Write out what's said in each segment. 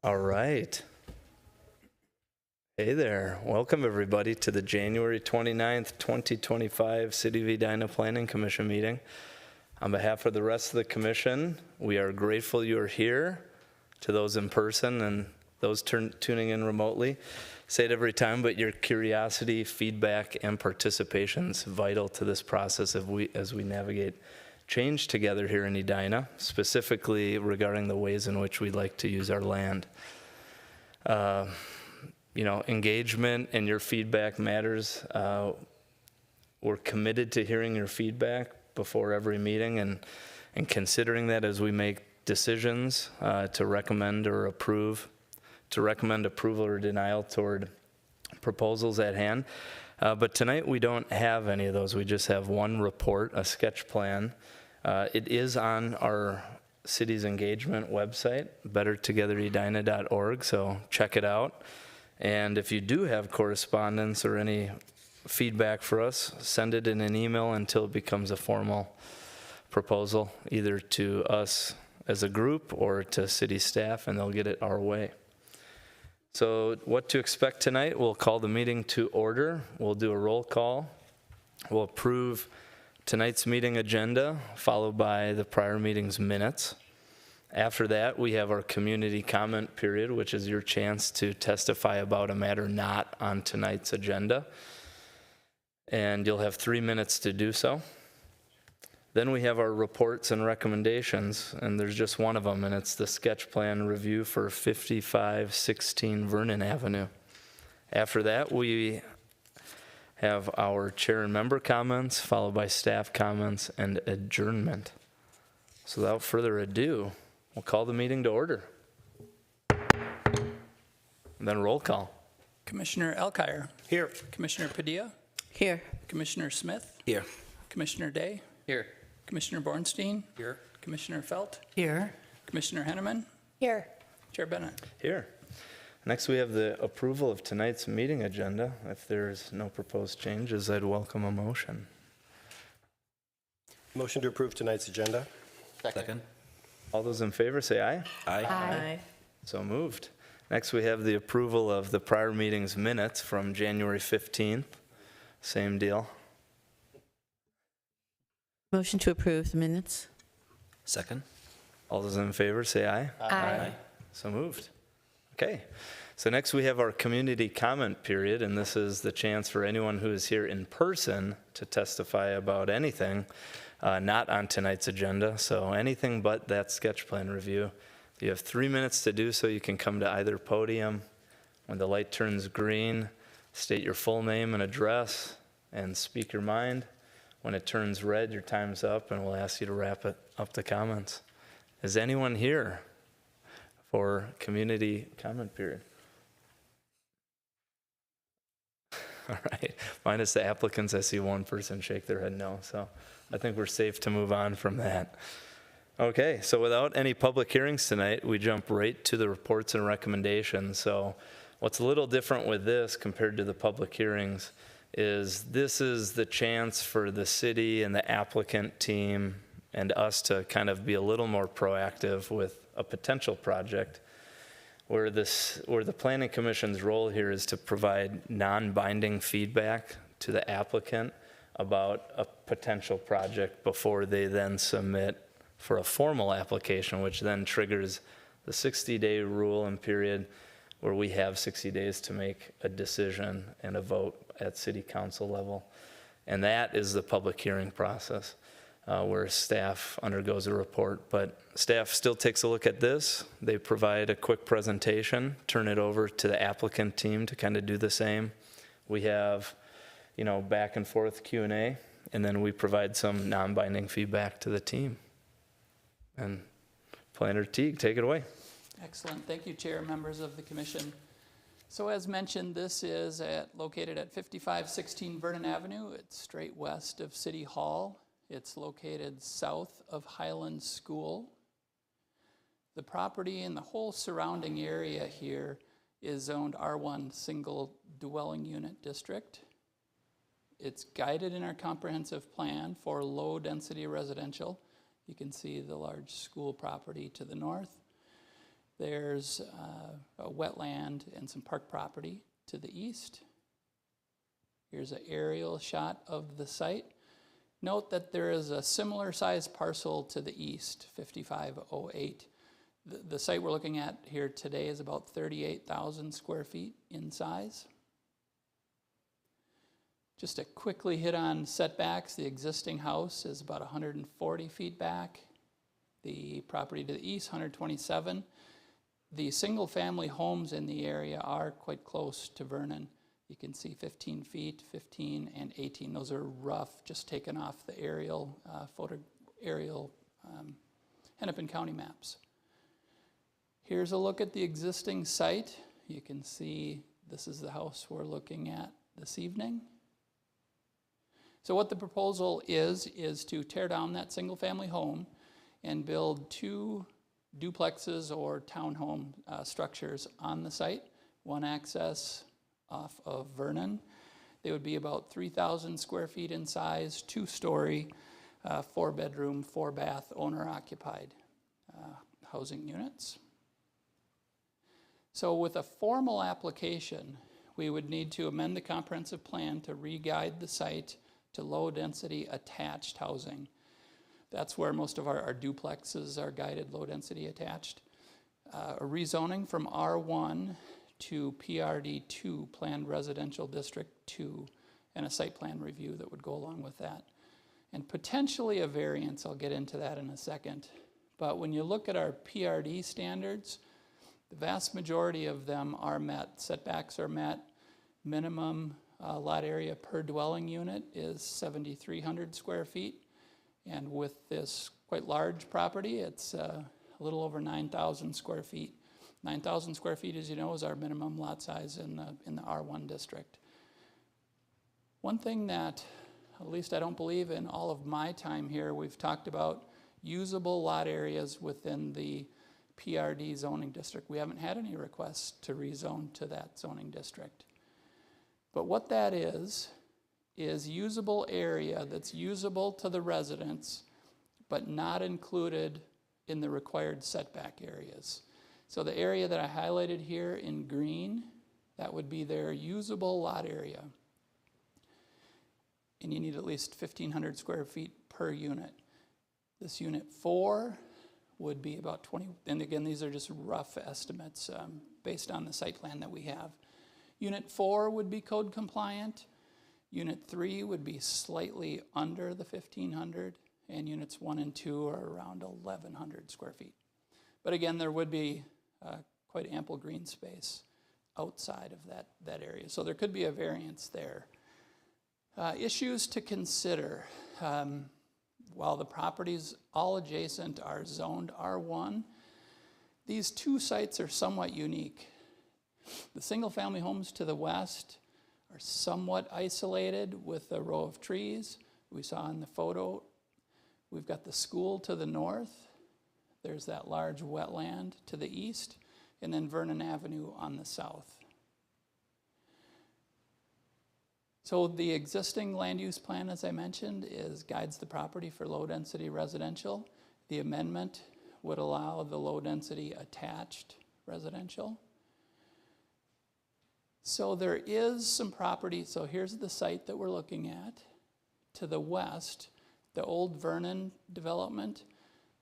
All right. Hey there. Welcome everybody to the January 29th, 2025 City of Edina Planning Commission meeting. On behalf of the rest of the commission, we are grateful you're here. To those in person and those tuning in remotely, say it every time, but your curiosity, feedback, and participation is vital to this process as we navigate change together here in Edina, specifically regarding the ways in which we like to use our land. Engagement and your feedback matters. We're committed to hearing your feedback before every meeting and considering that as we make decisions to recommend approval or denial toward proposals at hand. But tonight we don't have any of those. We just have one report, a sketch plan. It is on our city's engagement website, bettertogetheredina.org, so check it out. And if you do have correspondence or any feedback for us, send it in an email until it becomes a formal proposal, either to us as a group or to city staff, and they'll get it our way. So what to expect tonight, we'll call the meeting to order. We'll do a roll call. We'll approve tonight's meeting agenda, followed by the prior meeting's minutes. After that, we have our community comment period, which is your chance to testify about a matter not on tonight's agenda. And you'll have 3 minutes to do so. Then we have our reports and recommendations, and there's just one of them, and it's the sketch plan review for 5516 Vernon Avenue. After that, we have our chair and member comments, followed by staff comments and adjournment. So without further ado, we'll call the meeting to order. And then roll call. Commissioner Elkire. Here. Commissioner Padilla. Here. Commissioner Smith. Here. Commissioner Day. Here. Commissioner Bornstein. Here. Commissioner Felt. Here. Commissioner Henneman. Here. Chair Bennett. Here. Next, we have the approval of tonight's meeting agenda. If there's no proposed changes, I'd welcome a motion. Motion to approve tonight's agenda. Second. All those in favor say aye. Aye. So moved. Next, we have the approval of the prior meeting's minutes from January 15th. Same deal. Motion to approve the minutes. Second. All those in favor say aye. Aye. So moved. Okay. So next we have our community comment period, and this is the chance for anyone who is here in person to testify about anything not on tonight's agenda. So anything but that sketch plan review. You have 3 minutes to do so. You can come to either podium. When the light turns green, state your full name and address and speak your mind. When it turns red, your time's up, and we'll ask you to wrap it up the comments. Is anyone here for community comment period? All right, minus the applicants, I see one person shake their head no, so I think we're safe to move on from that. Okay, so without any public hearings tonight, we jump right to the reports and recommendations. So what's a little different with this compared to the public hearings is this is the chance for the city and the applicant team and us to kind of be a little more proactive with a potential project where the Planning Commission's role here is to provide non-binding feedback to the applicant about a potential project before they then submit for a formal application, which then triggers the 60-day rule and period where we have 60 days to make a decision and a vote at city council level. And that is the public hearing process where staff undergoes a report. But staff still takes a look at this. They provide a quick presentation, turn it over to the applicant team to kind of do the same. We have, back and forth Q&A, and then we provide some non-binding feedback to the team. And Planner Teague, take it away. Excellent. Thank you, Chair, members of the Commission. So as mentioned, this is located at 5516 Vernon Avenue. It's straight west of City Hall. It's located south of Highland School. The property and the whole surrounding area here is zoned R1 single dwelling unit district. It's guided in our comprehensive plan for low-density residential. You can see the large school property to the north. There's a wetland and some park property to the east. Here's an aerial shot of the site. Note that there is a similar sized parcel to the east, 5508. The site we're looking at here today is about 38,000 square feet in size. Just to quickly hit on setbacks, the existing house is about 140 feet back. The property to the east, 127. The single-family homes in the area are quite close to Vernon. You can see 15 feet, 15, and 18. Those are rough, just taken off the aerial Hennepin County maps. Here's a look at the existing site. You can see this is the house we're looking at this evening. So what the proposal is to tear down that single-family home and build 2 duplexes or townhome structures on the site, one access off of Vernon. They would be about 3,000 square feet in size, 2-story, 4-bedroom, 4-bath, owner-occupied housing units. So with a formal application, we would need to amend the comprehensive plan to re-guide the site to low-density attached housing. That's where most of our duplexes are guided low-density attached. A rezoning from R1 to PRD2, Planned Residential District 2, and a site plan review that would go along with that. And potentially a variance, I'll get into that in a second. But when you look at our PRD standards, the vast majority of them are met. Setbacks are met. Minimum lot area per dwelling unit is 7,300 square feet. And with this quite large property, it's a little over 9,000 square feet. 9,000 square feet, as you know, is our minimum lot size in the R1 district. One thing that, at least I don't believe in all of my time here, we've talked about usable lot areas within the PRD zoning district. We haven't had any requests to rezone to that zoning district. But what that is usable area that's usable to the residents, but not included in the required setback areas. So the area that I highlighted here in green, that would be their usable lot area. And you need at least 1,500 square feet per unit. This unit 4 would be about 20, and again, these are just rough estimates based on the site plan that we have. Unit 4 would be code compliant. Unit 3 would be slightly under the 1,500, and units 1 and 2 are around 1,100 square feet. But again, there would be quite ample green space outside of that area. So there could be a variance there. Issues to consider. While the properties all adjacent are zoned R1, these 2 sites are somewhat unique. The single-family homes to the west are somewhat isolated with a row of trees. We saw in the photo, we've got the school to the north. There's that large wetland to the east, and then Vernon Avenue on the south. So the existing land use plan, as I mentioned, guides the property for low-density residential. The amendment would allow the low-density attached residential. So there is some property. So here's the site that we're looking at. To the west, the old Vernon development.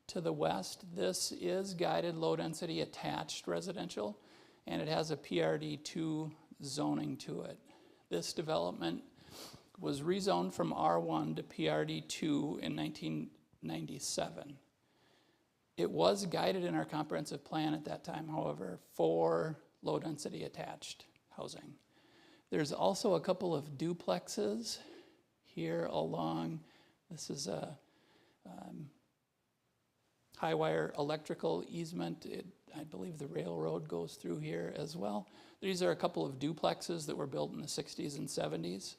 To the west, this is guided low-density attached residential, and it has a PRD2 zoning to it. This development was rezoned from R1 to PRD2 in 1997. It was guided in our comprehensive plan at that time, however, for low-density attached housing. There's also a couple of duplexes here along, this is a high wire electrical easement. I believe the railroad goes through here as well. These are a couple of duplexes that were built in the 60s and 70s.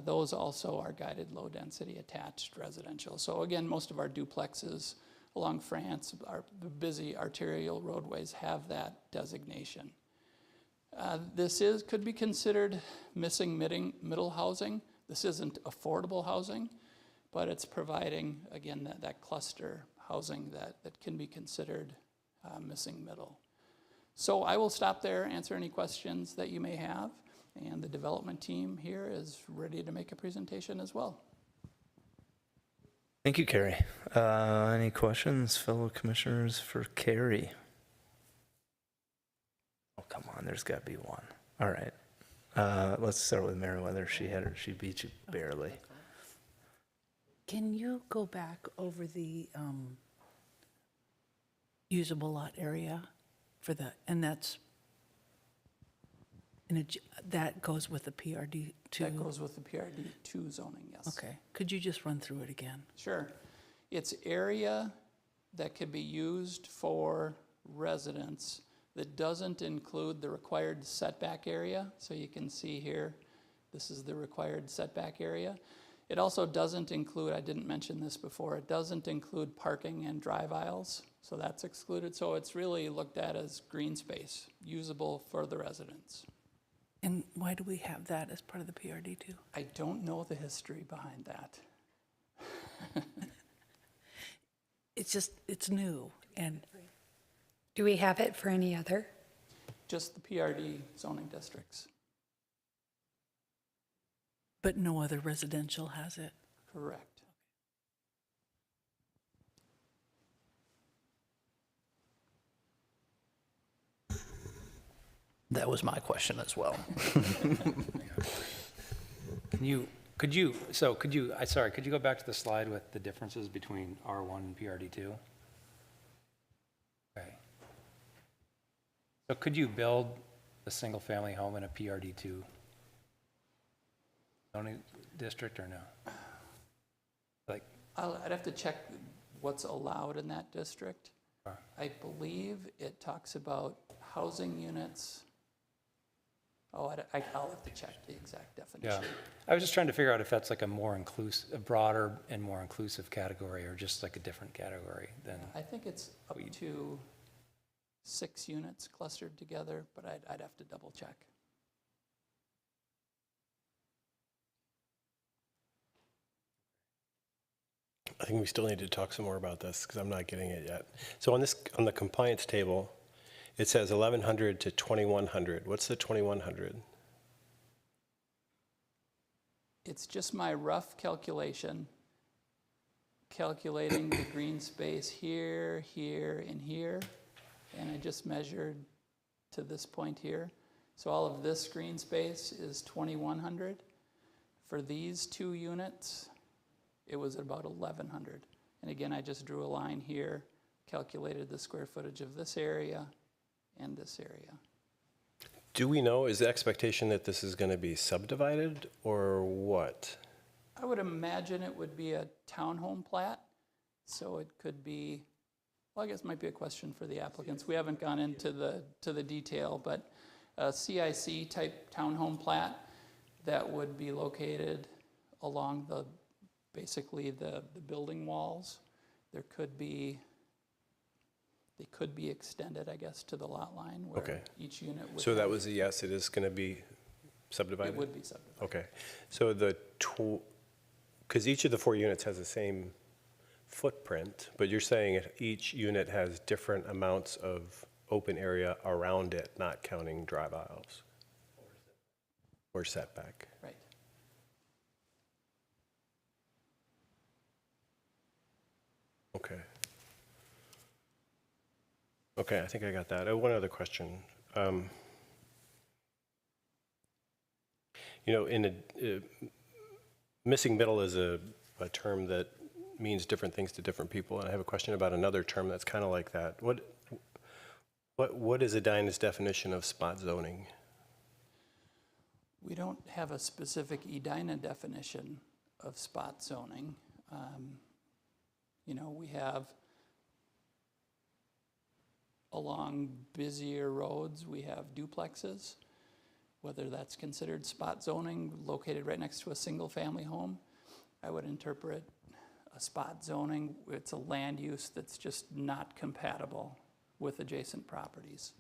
Those also are guided low-density attached residential. So again, most of our duplexes along France, the busy arterial roadways have that designation. This could be considered missing middle housing. This isn't affordable housing, but it's providing, again, that cluster housing that can be considered missing middle. So I will stop there, answer any questions that you may have, and the development team here is ready to make a presentation as well. Thank you, Carrie. Any questions, fellow commissioners, for Carrie? Oh, come on, there's got to be one. All right. Let's start with Meriwether. She beat you barely. Can you go back over the usable lot area for the, and that's, that goes with the PRD two? That goes with the PRD 2 zoning, yes. Okay, could you just run through it again? Sure. It's area that could be used for residents that doesn't include the required setback area. So you can see here, this is the required setback area. It also doesn't include, I didn't mention this before, it doesn't include parking and drive aisles. So that's excluded. So it's really looked at as green space, usable for the residents. And why do we have that as part of the PRD too? I don't know the history behind that. It's just, it's new, and Do we have it for any other? Just the PRD zoning districts. but no other residential has it. Correct. That was my question as well. Could you go back to the slide with the differences between R1 and PRD2? Okay. So could you build a single-family home in a PRD2 zoning district or no? Like, I'd have to check what's allowed in that district. Sure. I believe it talks about housing units. Oh, I'll have to check the exact definition. yeah. I was just trying to figure out if that's like a more inclusive, a broader and more inclusive category, or just like a different category than. I think it's up to 6 units clustered together, but I'd have to double check. I think we still need to talk some more about this because I'm not getting it yet. So on the compliance table, it says 1,100 to 2,100. What's the 2,100? It's just my rough calculation, calculating the green space here, here, and here, and I just measured to this point here. So all of this green space is 2,100. For these 2 units, it was about 1,100. And again, I just drew a line here, calculated the square footage of this area and this area. Do we know, is the expectation that this is going to be subdivided or what? I would imagine it would be a townhome plat, so it could be, well, I guess it might be a question for the applicants. We haven't gone into the detail, but a CIC type townhome plat that would be located along basically the building walls. They could be extended, I guess, to the lot line where Okay. each unit would. So that was a yes, it is going to be subdivided? It would be subdivided. Okay. So because each of the 4 units has the same footprint, but you're saying each unit has different amounts of open area around it, not counting drive aisles or setback. Right. Okay. Okay, I think I got that. One other question. Missing middle is a term that means different things to different people, and I have a question about another term that's kind of like that. What is Edina's definition of spot zoning? We don't have a specific Edina definition of spot zoning. We have along busier roads, we have duplexes, whether that's considered spot zoning located right next to a single family home. I would interpret a spot zoning, it's a land use that's just not compatible with adjacent properties.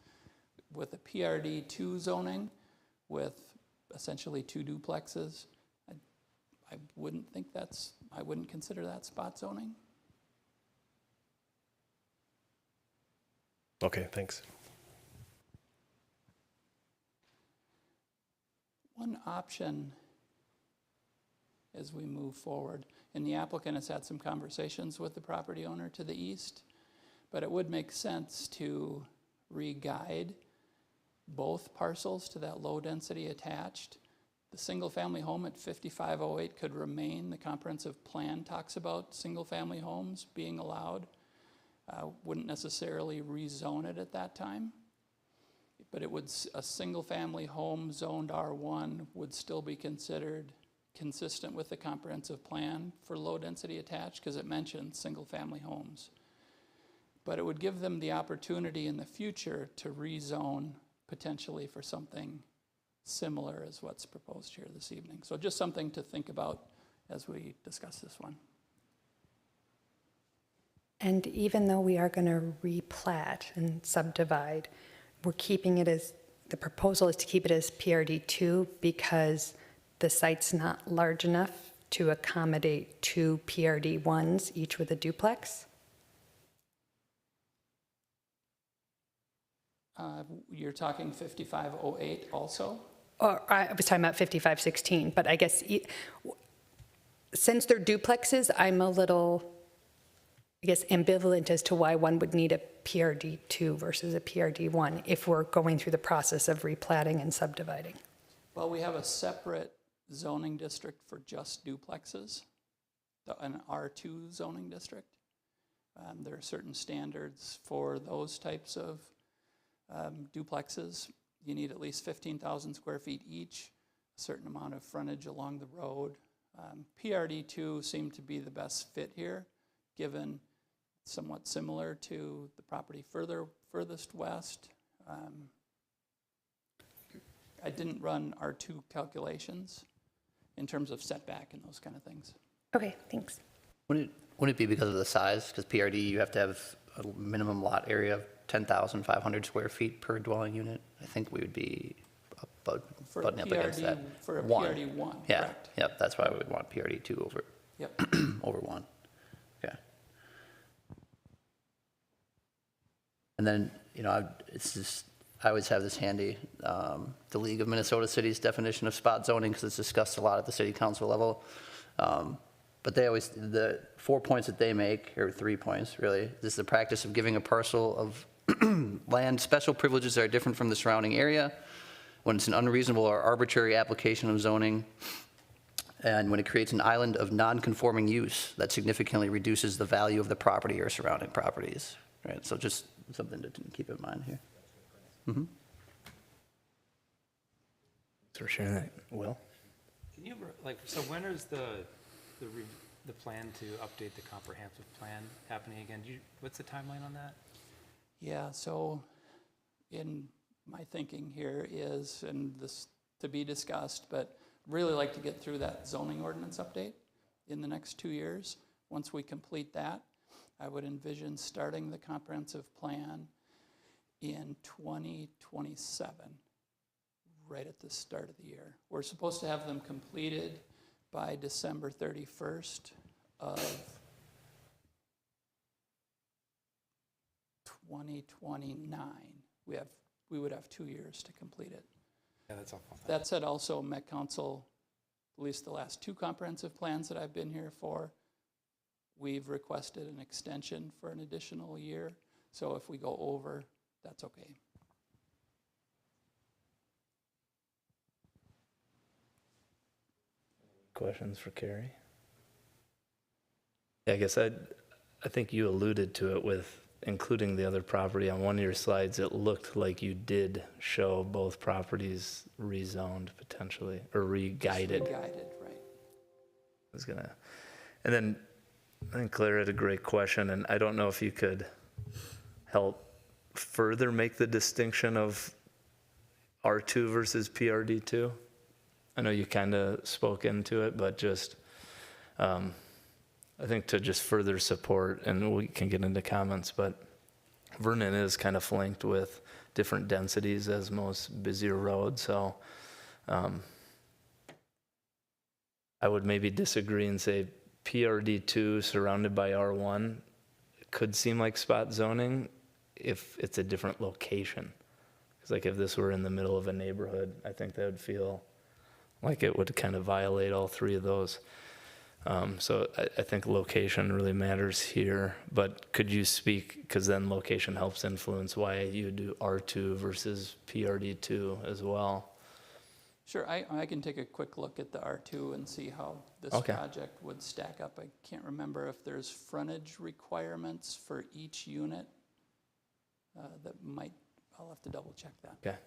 With a PRD 2 zoning, with essentially 2 duplexes, I wouldn't consider that spot zoning. Okay, thanks. One option as we move forward, and the applicant has had some conversations with the property owner to the east, but it would make sense to re-guide both parcels to that low density attached. The single-family home at 5508 could remain. The comprehensive plan talks about single-family homes being allowed. Wouldn't necessarily rezone it at that time, but a single-family home zoned R1 would still be considered consistent with the comprehensive plan for low-density attached because it mentions single-family homes. But it would give them the opportunity in the future to rezone potentially for something similar as what's proposed here this evening. So just something to think about as we discuss this one. And even though we are going to replat and subdivide, we're keeping it as, the proposal is to keep it as PRD2 because the site's not large enough to accommodate 2 PRD1s, each with a duplex? You're talking 5508 also? Or I was talking about 5516, but I guess since they're duplexes, I'm a little, I guess, ambivalent as to why one would need a PRD2 versus a PRD1 if we're going through the process of replatting and subdividing. Well, we have a separate zoning district for just duplexes, an R2 zoning district. There are certain standards for those types of duplexes. You need at least 15,000 square feet each, a certain amount of frontage along the road. PRD2 seemed to be the best fit here, given somewhat similar to the property furthest west. I didn't run R2 calculations in terms of setback and those kind of things. Okay, thanks. Wouldn't it be because of the size? Because PRD, you have to have a minimum lot area of 10,500 square feet per dwelling unit. I think we would be For a butting up against that. For a One. PRD1, Yeah, correct. yep, that's why we would want PRD2 over, Yep. over 1. Okay. And then, it's just, I always have this handy, the League of Minnesota Cities definition of spot zoning, because it's discussed a lot at the city council level. But they always, the 4 points that they make, or 3 points really, this is the practice of giving a parcel of land special privileges that are different from the surrounding area, when it's an unreasonable or arbitrary application of zoning, and when it creates an island of non-conforming use that significantly reduces the value of the property or surrounding properties, right? So just something to keep in mind here. Mm-hmm. Thanks for sharing that, Will. Can you, so when is the plan to update the comprehensive plan happening again? What's the timeline on that? Yeah, so in my thinking here is, and this to be discussed, but really like to get through that zoning ordinance update in the next 2 years. Once we complete that, I would envision starting the comprehensive plan in 2027, right at the start of the year. We're supposed to have them completed by December 31st of 2029. We would have 2 years to complete it. Yeah, that's awful. That said, also Met Council, at least the last 2 comprehensive plans that I've been here for, we've requested an extension for an additional year. So if we go over, that's okay. Questions for Carrie? Yeah, I guess I think you alluded to it with including the other property. On one of your slides, it looked like you did show both properties rezoned potentially, or re-guided. Re-guided, right. And then I think Claire had a great question, and I don't know if you could help further make the distinction of R2 versus PRD2. I know you kind of spoke into it, but just, I think to just further support, and we can get into comments, but Vernon is kind of flanked with different densities as most busier roads, so I would maybe disagree and say PRD2 surrounded by R1 could seem like spot zoning if it's a different location. Because like if this were in the middle of a neighborhood, I think that would feel like it would kind of violate all three of those. So I think location really matters here, but could you speak, because then location helps influence why you do R2 versus PRD2 as well? Sure, I can take a quick look at the R2 and see how this Okay. project would stack up. I can't remember if there's frontage requirements for each unit. I'll have to double check that. Okay.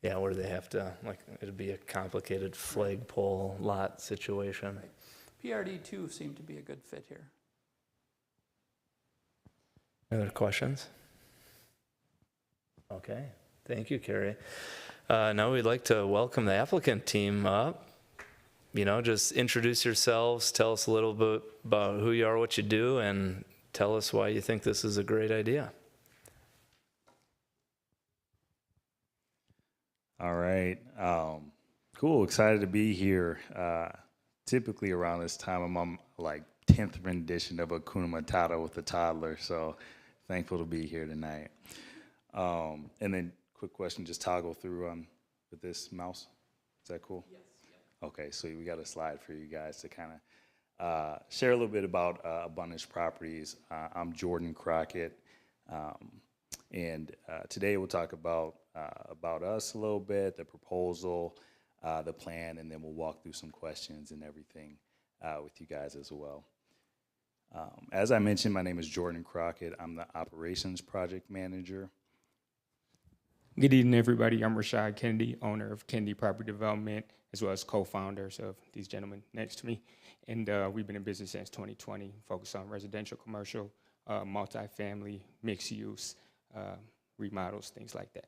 Yeah, where they have to, like, it'd be a complicated flagpole lot situation. Right. PRD2 seemed to be a good fit here. Other questions? Okay, thank you, Carrie. Now we'd like to welcome the applicant team up. You know, just introduce yourselves, tell us a little bit about who you are, what you do, and tell us why you think this is a great idea. All right. Cool. Excited to be here. Typically around this time, I'm on like 10th rendition of Hakuna Matata with a toddler, so thankful to be here tonight. And then quick question, just toggle through with this mouse. Is that cool? Yes. Okay, so we got a slide for you guys to kind of share a little bit about Abundance Properties. I'm Jordan Crockett, and today we'll talk about us a little bit, the proposal, the plan, and then we'll walk through some questions and everything with you guys as well. As I mentioned, my name is Jordan Crockett. I'm the Operations Project Manager. Good evening, everybody. I'm Rashad Kennedy, owner of Kennedy Property Development, as well as co-founders of these gentlemen next to me. And we've been in business since 2020, focused on residential, commercial, multifamily, mixed use, remodels, things like that.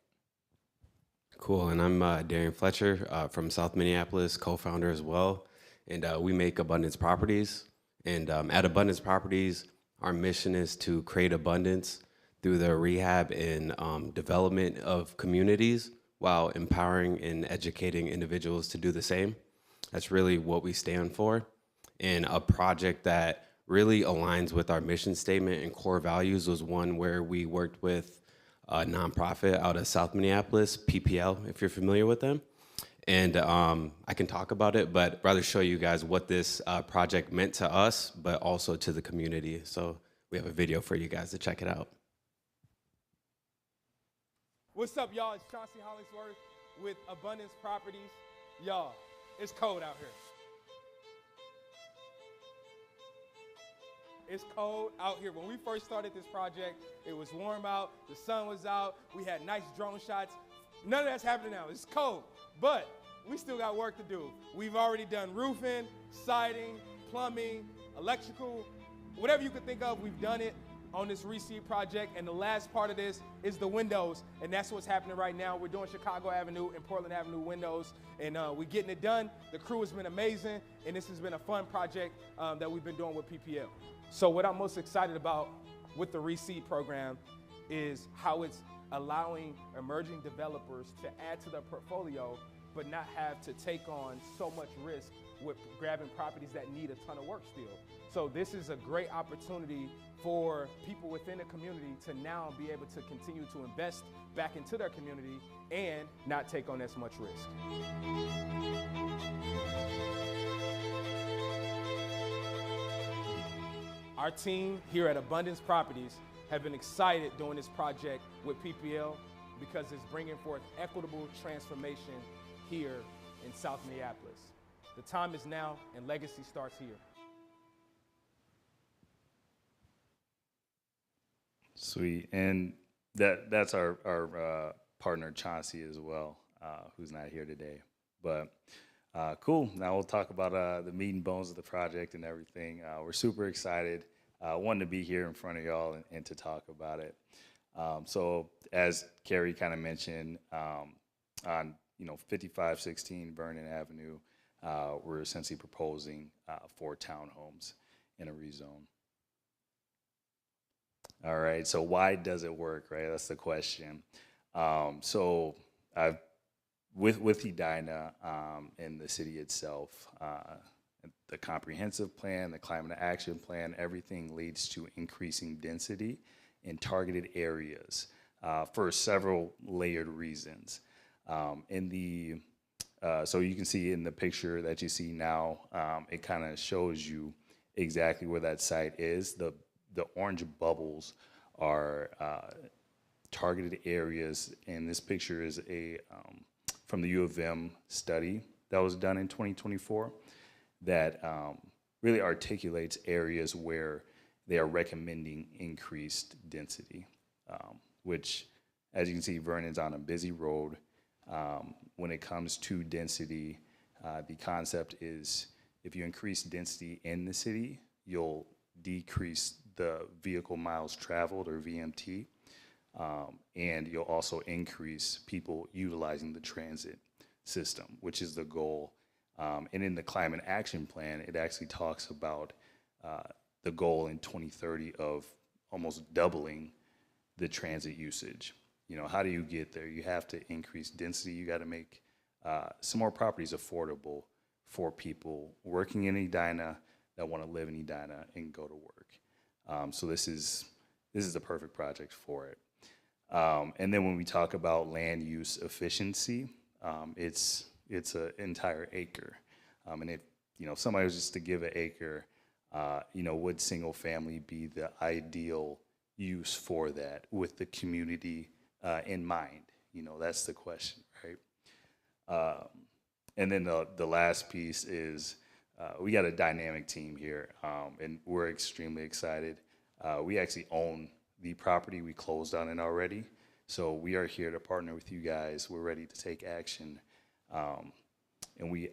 Cool, and I'm Darian Fletcher from South Minneapolis, co-founder as well. And we make Abundance Properties. And at Abundance Properties, our mission is to create abundance through the rehab and development of communities while empowering and educating individuals to do the same. That's really what we stand for. And a project that really aligns with our mission statement and core values was one where we worked with a nonprofit out of South Minneapolis, PPL, if you're familiar with them. And I can talk about it, but rather show you guys what this project meant to us, but also to the community. So we have a video for you guys to check it out. What's up, y'all? It's Chauncey Hollingsworth with Abundance Properties. Y'all, it's cold out here. It's cold out here. When we first started this project, it was warm out, the sun was out, we had nice drone shots. None of that's happening now. It's cold, but we still got work to do. We've already done roofing, siding, plumbing, electrical, whatever you could think of, we've done it on this reseed project. And the last part of this is the windows, and that's what's happening right now. We're doing Chicago Avenue and Portland Avenue windows, and we're getting it done. The crew has been amazing, and this has been a fun project that we've been doing with PPL. So what I'm most excited about with the reseed program is how it's allowing emerging developers to add to their portfolio, but not have to take on so much risk with grabbing properties that need a ton of work still. So this is a great opportunity for people within the community to now be able to continue to invest back into their community and not take on as much risk. Our team here at Abundance Properties have been excited doing this project with PPL because it's bringing forth equitable transformation here in South Minneapolis. The time is now, and legacy starts here. Sweet. And that's our partner Chauncey as well, who's not here today. But cool. Now we'll talk about the meat and bones of the project and everything. We're super excited. Wanted to be here in front of y'all and to talk about it. So as Carrie kind of mentioned, on 5516 Vernon Avenue, we're essentially proposing 4 townhomes in a rezone. All right, so why does it work, right? That's the question. So I've with Edina in the city itself, The comprehensive plan, the climate action plan, everything leads to increasing density in targeted areas for several layered reasons. So you can see in the picture that you see now, it kind of shows you exactly where that site is. The orange bubbles are targeted areas, and this picture is from the U of M study that was done in 2024 that really articulates areas where they are recommending increased density, which, as you can see, Vernon's on a busy road. When it comes to density, the concept is if you increase density in the city, you'll decrease the vehicle miles traveled, or VMT, and you'll also increase people utilizing the transit system, which is the goal. And in the climate action plan, it actually talks about the goal in 2030 of almost doubling the transit usage. You know, how do you get there? You have to increase density. You got to make some more properties affordable for people working in Edina that want to live in Edina and go to work. So this is the perfect project for it. And then when we talk about land use efficiency, it's an entire acre. And if somebody was just to give an acre, would single family be the ideal use for that with the community in mind? That's the question, right? And then the last piece is we got a dynamic team here, and we're extremely excited. We actually own the property. We closed on it already. So we are here to partner with you guys. We're ready to take action. And we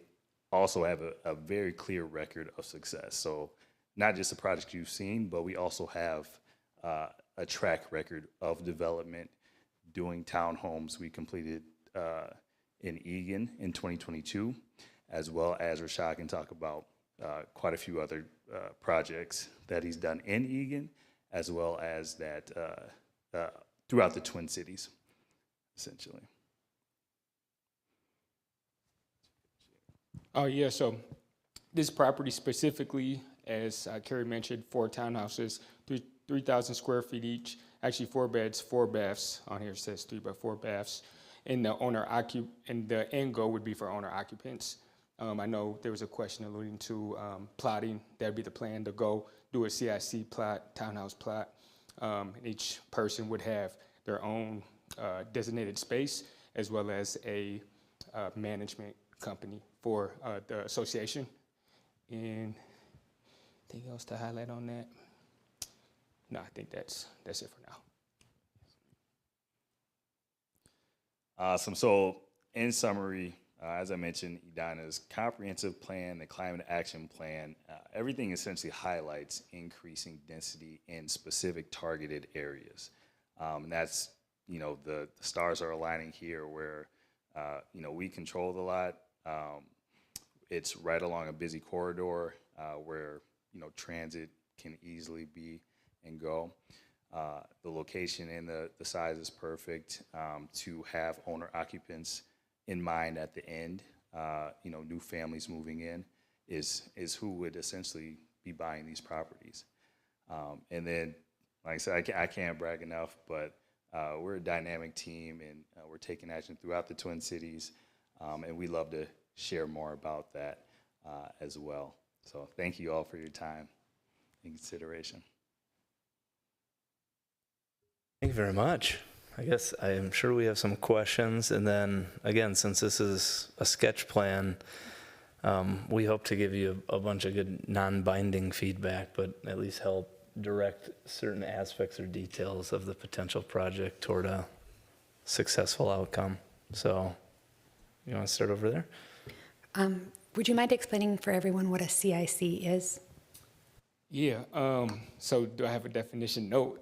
also have a very clear record of success. So not just the project you've seen, but we also have a track record of development, doing townhomes. We completed in Egan in 2022, as well as Rashad can talk about quite a few other projects that he's done in Egan, as well as that throughout the Twin Cities, essentially. Oh, yeah, so this property specifically, as Carrie mentioned, 4 townhouses, 3,000 square feet each, actually 4 beds, 4 baths. On here it says 3 by 4 baths. And the end goal would be for owner occupants. I know there was a question alluding to plotting. That'd be the plan to go do a CIC plot, townhouse plot. And each person would have their own designated space, as well as a management company for the association. And anything else to highlight on that? No, I think that's it for now. Awesome. So in summary, as I mentioned, Edina's comprehensive plan, the climate action plan, everything essentially highlights increasing density in specific targeted areas. And that's, the stars are aligning here where, we control the lot. It's right along a busy corridor where, transit can easily be and go. The location and the size is perfect to have owner occupants in mind at the end. New families moving in is who would essentially be buying these properties. And then, like I said, I can't brag enough, but we're a dynamic team, and we're taking action throughout the Twin Cities, and we love to share more about that as well. So thank you all for your time and consideration. Thank you very much. I guess I am sure we have some questions. And then, again, since this is a sketch plan, we hope to give you a bunch of good non-binding feedback, but at least help direct certain aspects or details of the potential project toward a successful outcome. So you want to start over there? Would you mind explaining for everyone what a CIC is? Yeah, so do I have a definition? No,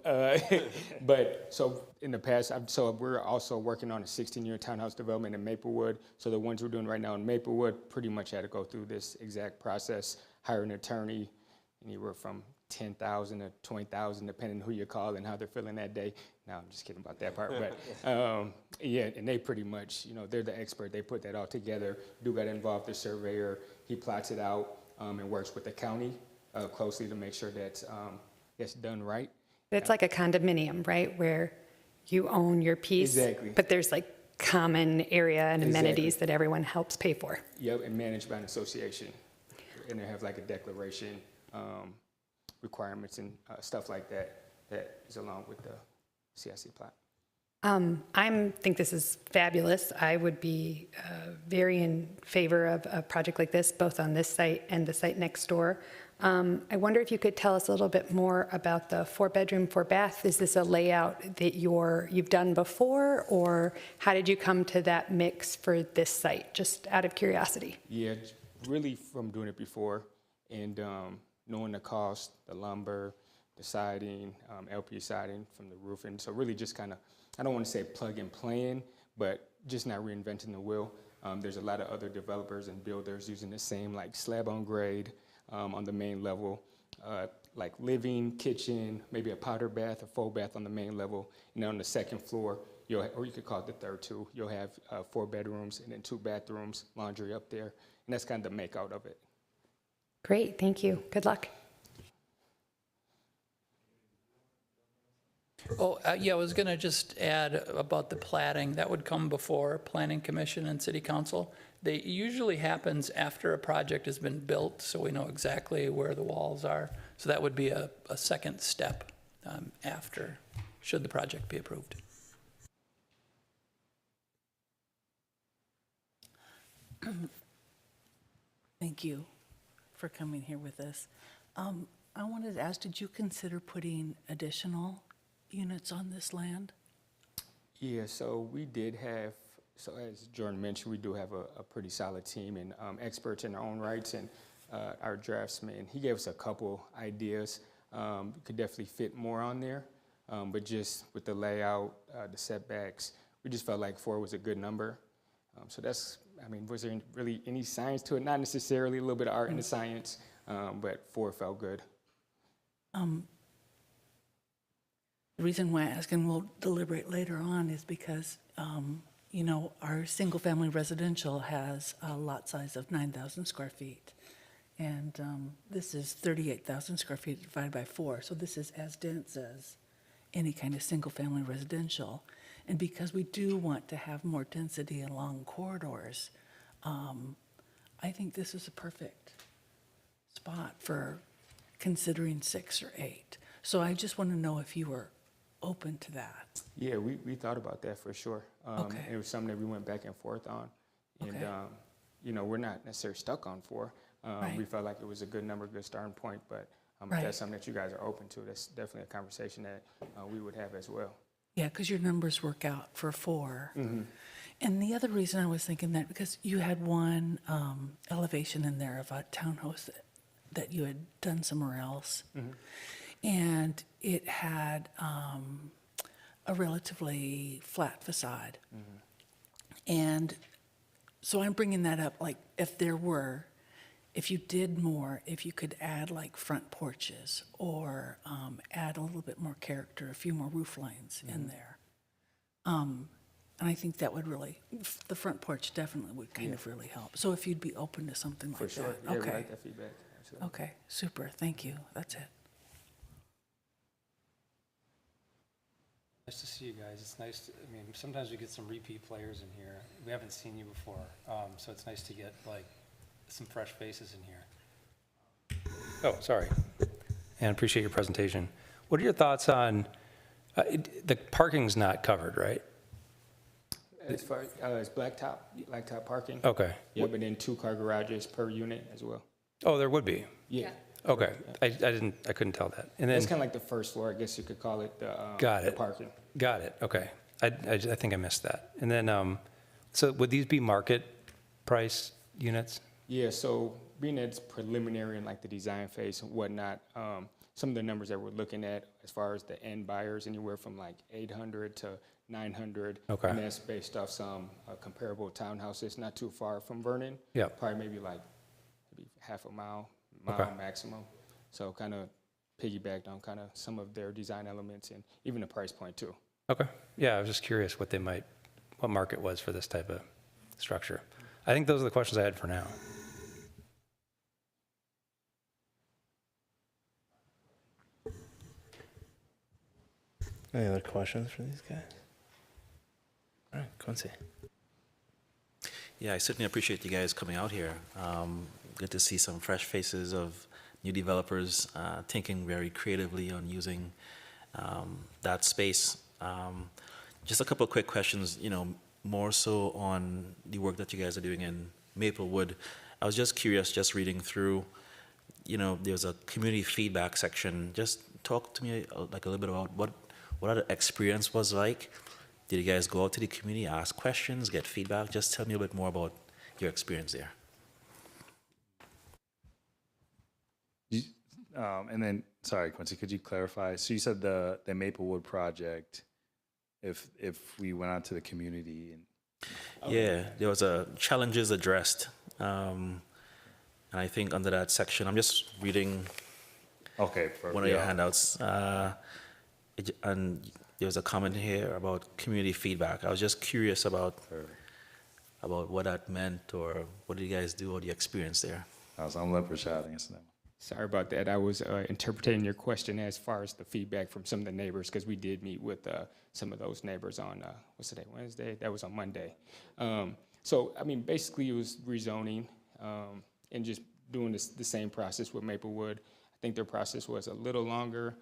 but so in the past, we're also working on a 16-year townhouse development in Maplewood. So the ones we're doing right now in Maplewood pretty much had to go through this exact process, hire an attorney, anywhere from $10,000 to $20,000, depending who you call and how they're feeling that day. No, I'm just kidding about that part, but yeah, and they pretty much, they're the expert. They put that all together. Do got to involve the surveyor. He plots it out. and works with the county closely to make sure that it's done right. It's like a condominium, right, where you own your piece? Exactly. But there's like common area and amenities Exactly. that everyone helps pay for. Yep, and managed by an association. And they have like a declaration requirements and stuff like that that is along with the CIC plat. I think this is fabulous. I would be very in favor of a project like this, both on this site and the site next door. I wonder if you could tell us a little bit more about the 4-bedroom, 4-bath. Is this a layout that you've done before, or how did you come to that mix for this site? Just out of curiosity. Yeah, really from doing it before and knowing the cost, the lumber, the siding, LP siding from the roofing. So really just kind of, I don't want to say plug and play in, but just not reinventing the wheel. There's a lot of other developers and builders using the same like slab on grade on the main level, like living, kitchen, maybe a powder bath, a full bath on the main level. And then on the second floor, or you could call it the third too, you'll have 4 bedrooms and then 2 bathrooms, laundry up there. And that's kind of the makeout of it. Great, thank you. Good luck. Oh, yeah, I was going to just add about the plating. That would come before Planning Commission and City Council. They usually happens after a project has been built, so we know exactly where the walls are. So that would be a second step after, should the project be approved. Thank you for coming here with us. I wanted to ask, did you consider putting additional units on this land? Yeah, so we did have, so as Jordan mentioned, we do have a pretty solid team and experts in their own rights, and our draftsman, he gave us a couple ideas. Could definitely fit more on there, but just with the layout, the setbacks, we just felt like 4 was a good number. So that's, I mean, was there really any science to it? Not necessarily, a little bit of art in the science, but 4 felt good. The reason why I ask, and we'll deliberate later on, is because, you know, our single-family residential has a lot size of 9,000 square feet. And this is 38,000 square feet divided by 4. So this is as dense as any kind of single-family residential. And because we do want to have more density along corridors, I think this is a perfect spot for considering 6 or 8. So I just want to know if you were open to that. Yeah, we thought about that for sure. Okay. It was something that we went back and forth on. And, Okay. you know, we're not necessarily stuck on 4. Right. We felt like it was a good number, good starting point, but if Right. that's something that you guys are open to, that's definitely a conversation that we would have as well. Yeah, because your numbers work out for 4. Mm-hmm. And the other reason I was thinking that, because you had one elevation in there of a townhouse that you had done somewhere else. Mm-hmm. And it had a relatively flat facade. Mm-hmm. And so I'm bringing that up, like if you did more, if you could add like front porches or add a little bit more character, a few more roof lines in there. And I think that would really, the front porch definitely would kind of really help. So if you'd be open to something like For sure. that. Yeah, we Okay. like that feedback. Absolutely. Okay, super, thank you, that's it. Nice to see you guys. It's nice, I mean, sometimes we get some repeat players in here. We haven't seen you before, so it's nice to get like some fresh faces in here. Oh, sorry. And appreciate your presentation. What are your thoughts on, the parking's not covered, right? As far as blacktop parking. Okay. Yeah, but then 2-car garages per unit as well. Oh, there would be. Yeah. Okay. I couldn't tell that. And It's then, kind of like the first floor, I guess you could call it the Got the it. parking. got it. Okay. I think I missed that. And then, so would these be market price units? Yeah, so being that it's preliminary in like the design phase and whatnot, some of the numbers that we're looking at as far as the end buyers, anywhere from like 800 to 900. Okay. And that's based off some comparable townhouses not too far from Vernon. Yeah. Probably maybe half a mile Okay. maximum. So kind of piggybacked on kind of some of their design elements and even the price point too. Okay. Yeah, I was just curious what market was for this type of structure. I think those are the questions I had for now. Any other questions for these guys? All right, Quincy. Yeah, I certainly appreciate you guys coming out here. Good to see some fresh faces of new developers thinking very creatively on using that space. Just a couple of quick questions, more so on the work that you guys are doing in Maplewood. I was just curious, just reading through, there's a community feedback section. Just talk to me like a little bit about what the experience was like. Did you guys go out to the community, ask questions, get feedback? Just tell me a bit more about your experience there. And then, sorry, Quincy, could you clarify? So you said the Maplewood project, if we went out to the community and Yeah, there was challenges addressed. And I think under that section, I'm just reading one of your handouts. And there was a comment here about community feedback. I was just curious about what that meant, or what did you guys do, or the experience there? I'm letting Rashad answer that one. Sorry about that. I was interpreting your question as far as the feedback from some of the neighbors, because we did meet with some of those neighbors on, what's today, Wednesday? That was on Monday. So, I mean, basically it was rezoning and just doing the same process with Maplewood. I think their process was a little longer.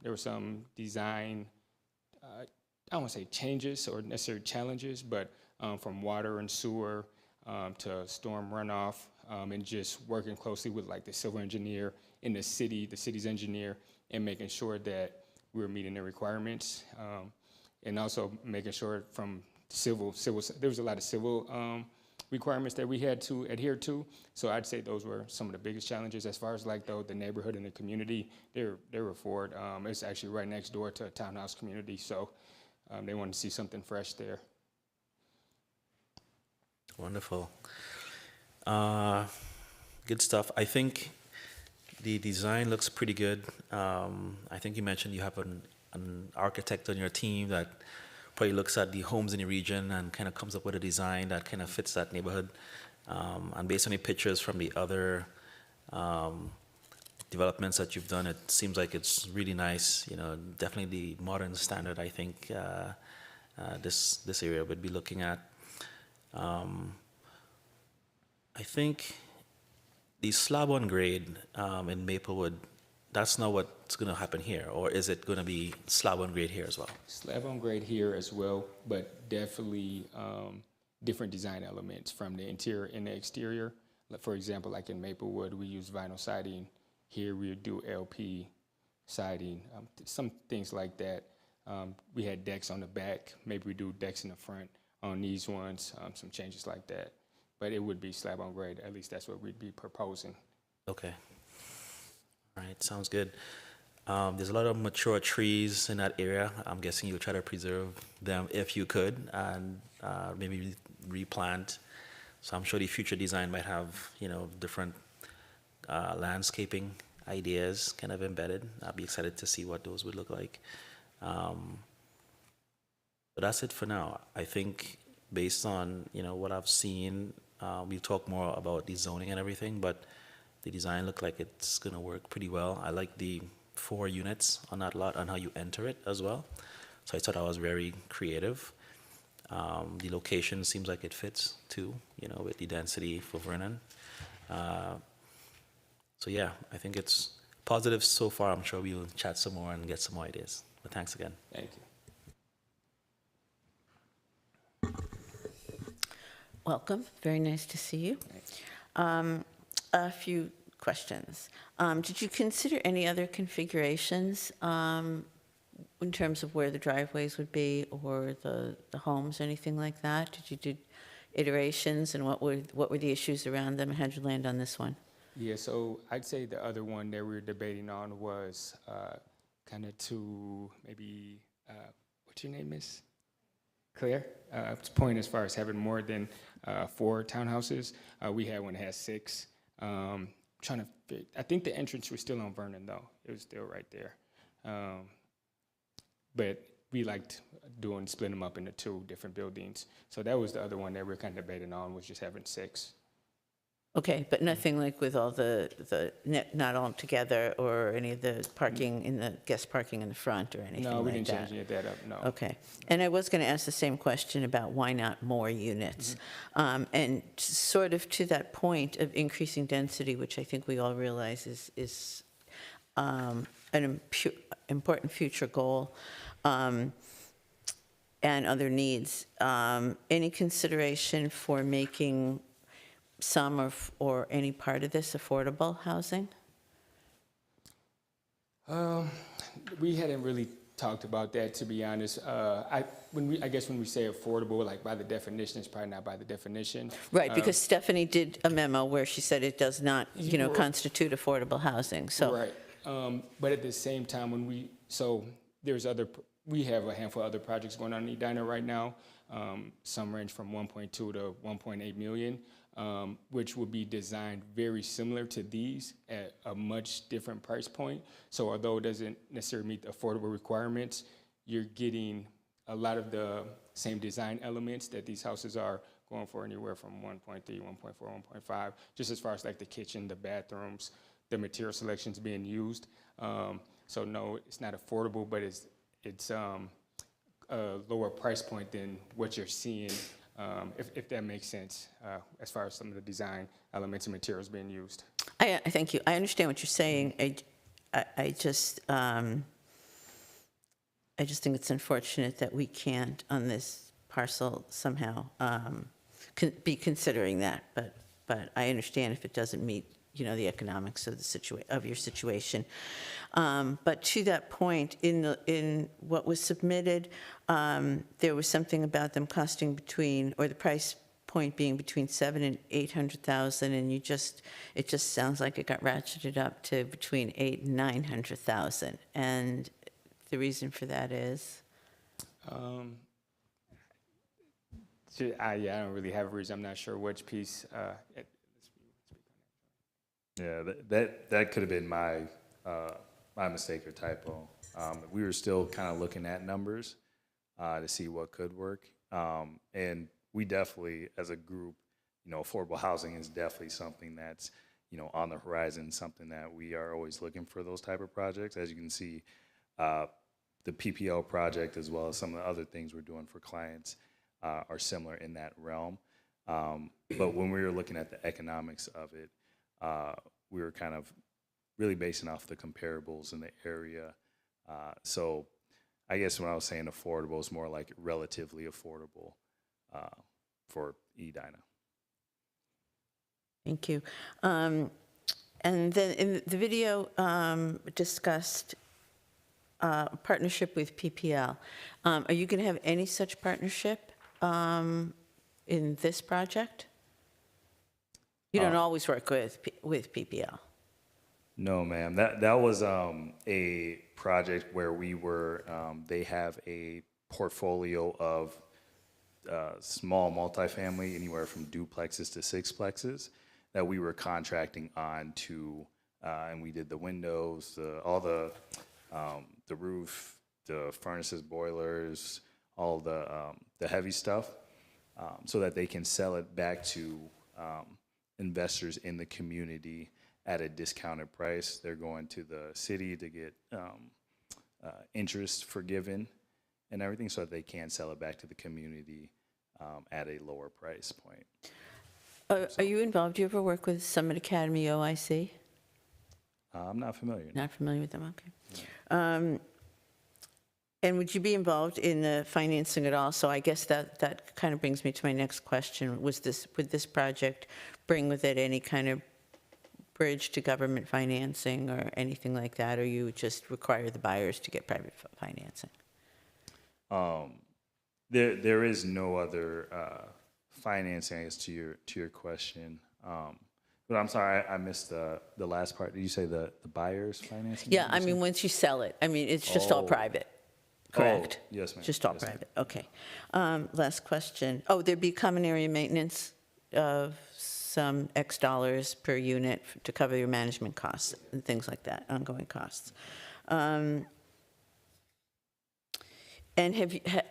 There were some design, I don't want to say changes or necessarily challenges, but from water and sewer to storm runoff, and just working closely with like the civil engineer in the city's engineer, and making sure that we were meeting the requirements, and also making sure from civil, there was a lot of civil requirements that we had to adhere to. So I'd say those were some of the biggest challenges. As far as like the neighborhood and the community, they were for it. It's actually right next door to a townhouse community, so they wanted to see something fresh there. Wonderful. Good stuff. I think the design looks pretty good. I think you mentioned you have an architect on your team that probably looks at the homes in the region and kind of comes up with a design that kind of fits that neighborhood. And based on the pictures from the other developments that you've done, it seems like it's really nice. Definitely the modern standard, I think, this area would be looking at. I think the slab on grade in Maplewood, that's not what's going to happen here, or is it going to be slab on grade here as well? Slab on grade here as well, but definitely different design elements from the interior and the exterior. For example, like in Maplewood, we use vinyl siding. Here we do LP siding, some things like that. We had decks on the back. Maybe we do decks in the front on these ones, some changes like that. But it would be slab on grade. At least that's what we'd be proposing. Okay. All right, sounds good. There's a lot of mature trees in that area. I'm guessing you'll try to preserve them if you could, and maybe replant. So I'm sure the future design might have, different landscaping ideas kind of embedded. I'll be excited to see what those would look like. But that's it for now. I think based on, what I've seen, we'll talk more about the zoning and everything, but the design looked like it's gonna work pretty well. I like the 4 units on that lot and how you enter it as well. So I thought that was very creative. The location seems like it fits too, with the density for Vernon. So yeah, I think it's positive so far. I'm sure we'll chat some more and get some more ideas. But thanks again. Thank you. Welcome. Very nice to see you. A few questions. Did you consider any other configurations in terms of where the driveways would be, or the homes, anything like that? Did you do iterations, and what were the issues around them, and how'd you land on this one? Yeah, so I'd say the other one that we were debating on was kind of to maybe, what's your name, Miss Claire? Point as far as having more than 4 townhouses. We had one that has 6. Trying to fit, I think the entrance was still on Vernon though. It was still right there. But we liked splitting them up into 2 different buildings. So that was the other one that we were kind of debating on, was just having 6. Okay, but nothing like with all not all together or any of the parking in the, guest parking in the front or anything like that? No, we didn't change any of that up, no. Okay. And I was going to ask the same question about why not more units? And sort of to that point of increasing density, which I think we all realize is an important future goal, and other needs, any consideration for making some or any part of this affordable housing? We hadn't really talked about that, to be honest. I guess when we say affordable, like by the definition, it's probably not by the definition. Right, because Stephanie did a memo where she said it does not, Right. constitute affordable housing, so. Right. But at the same time, we have a handful of other projects going on in Edina right now. Some range from 1.2 to 1.8 million, which will be designed very similar to these at a much different price point. So although it doesn't necessarily meet the affordable requirements, you're getting a lot of the same design elements that these houses are going for, anywhere from 1.3, 1.4, 1.5, just as far as like the kitchen, the bathrooms, the material selections being used. So no, it's not affordable, but it's a lower price point than what you're seeing, if that makes sense, as far as some of the design elements and materials being used. Thank you. I understand what you're saying. I just think it's unfortunate that we can't, on this parcel, somehow be considering that. But I understand if it doesn't meet, the economics of your situation. But to that point, in what was submitted, there was something about them costing the price point being between $700,000 and $800,000, and it just sounds like it got ratcheted up to between $800,000 and $900,000. And the reason for that is? I don't really have a reason. I'm not sure which piece. Yeah, that could have been my mistake or typo. We were still kind of looking at numbers to see what could work, and we definitely, as a group, affordable housing is definitely something that's on the horizon, something that we are always looking for those type of projects. As you can see, the PPL project, as well as some of the other things we're doing for clients, are similar in that realm. But when we were looking at the economics of it, we were kind of really basing off the comparables in the area. So I guess when I was saying affordable, it's more like relatively affordable for Edina. Thank you. And then in the video discussed partnership with PPL. Are you going to have any such partnership in this project? You don't always work with PPL. No, ma'am. That was a project where we were. They have a portfolio of small multifamily, anywhere from duplexes to sixplexes, that we were contracting on to, and we did the windows, all the roof, the furnaces, boilers, all the heavy stuff, so that they can sell it back to investors in the community at a discounted price. They're going to the city to get interest forgiven and everything, so that they can sell it back to the community at a lower price point. Are you involved? Do you ever work with Summit Academy OIC? I'm not familiar. Not familiar with them, okay. And would you be involved in the financing at all? So I guess that kind of brings me to my next question. Would this project bring with it any kind of bridge to government financing or anything like that, or you just require the buyers to get private financing? There is no other financing, I guess, to your question. But I'm sorry, I missed the last part. Did you say the buyers financing? Yeah, I mean, once you sell it, I mean, it's just all private, correct? Oh, yes, ma'am. Just all Yes, ma'am. private, okay. Last question. Oh, there'd be common area maintenance of some X dollars per unit to cover your management costs and things like that, ongoing costs. And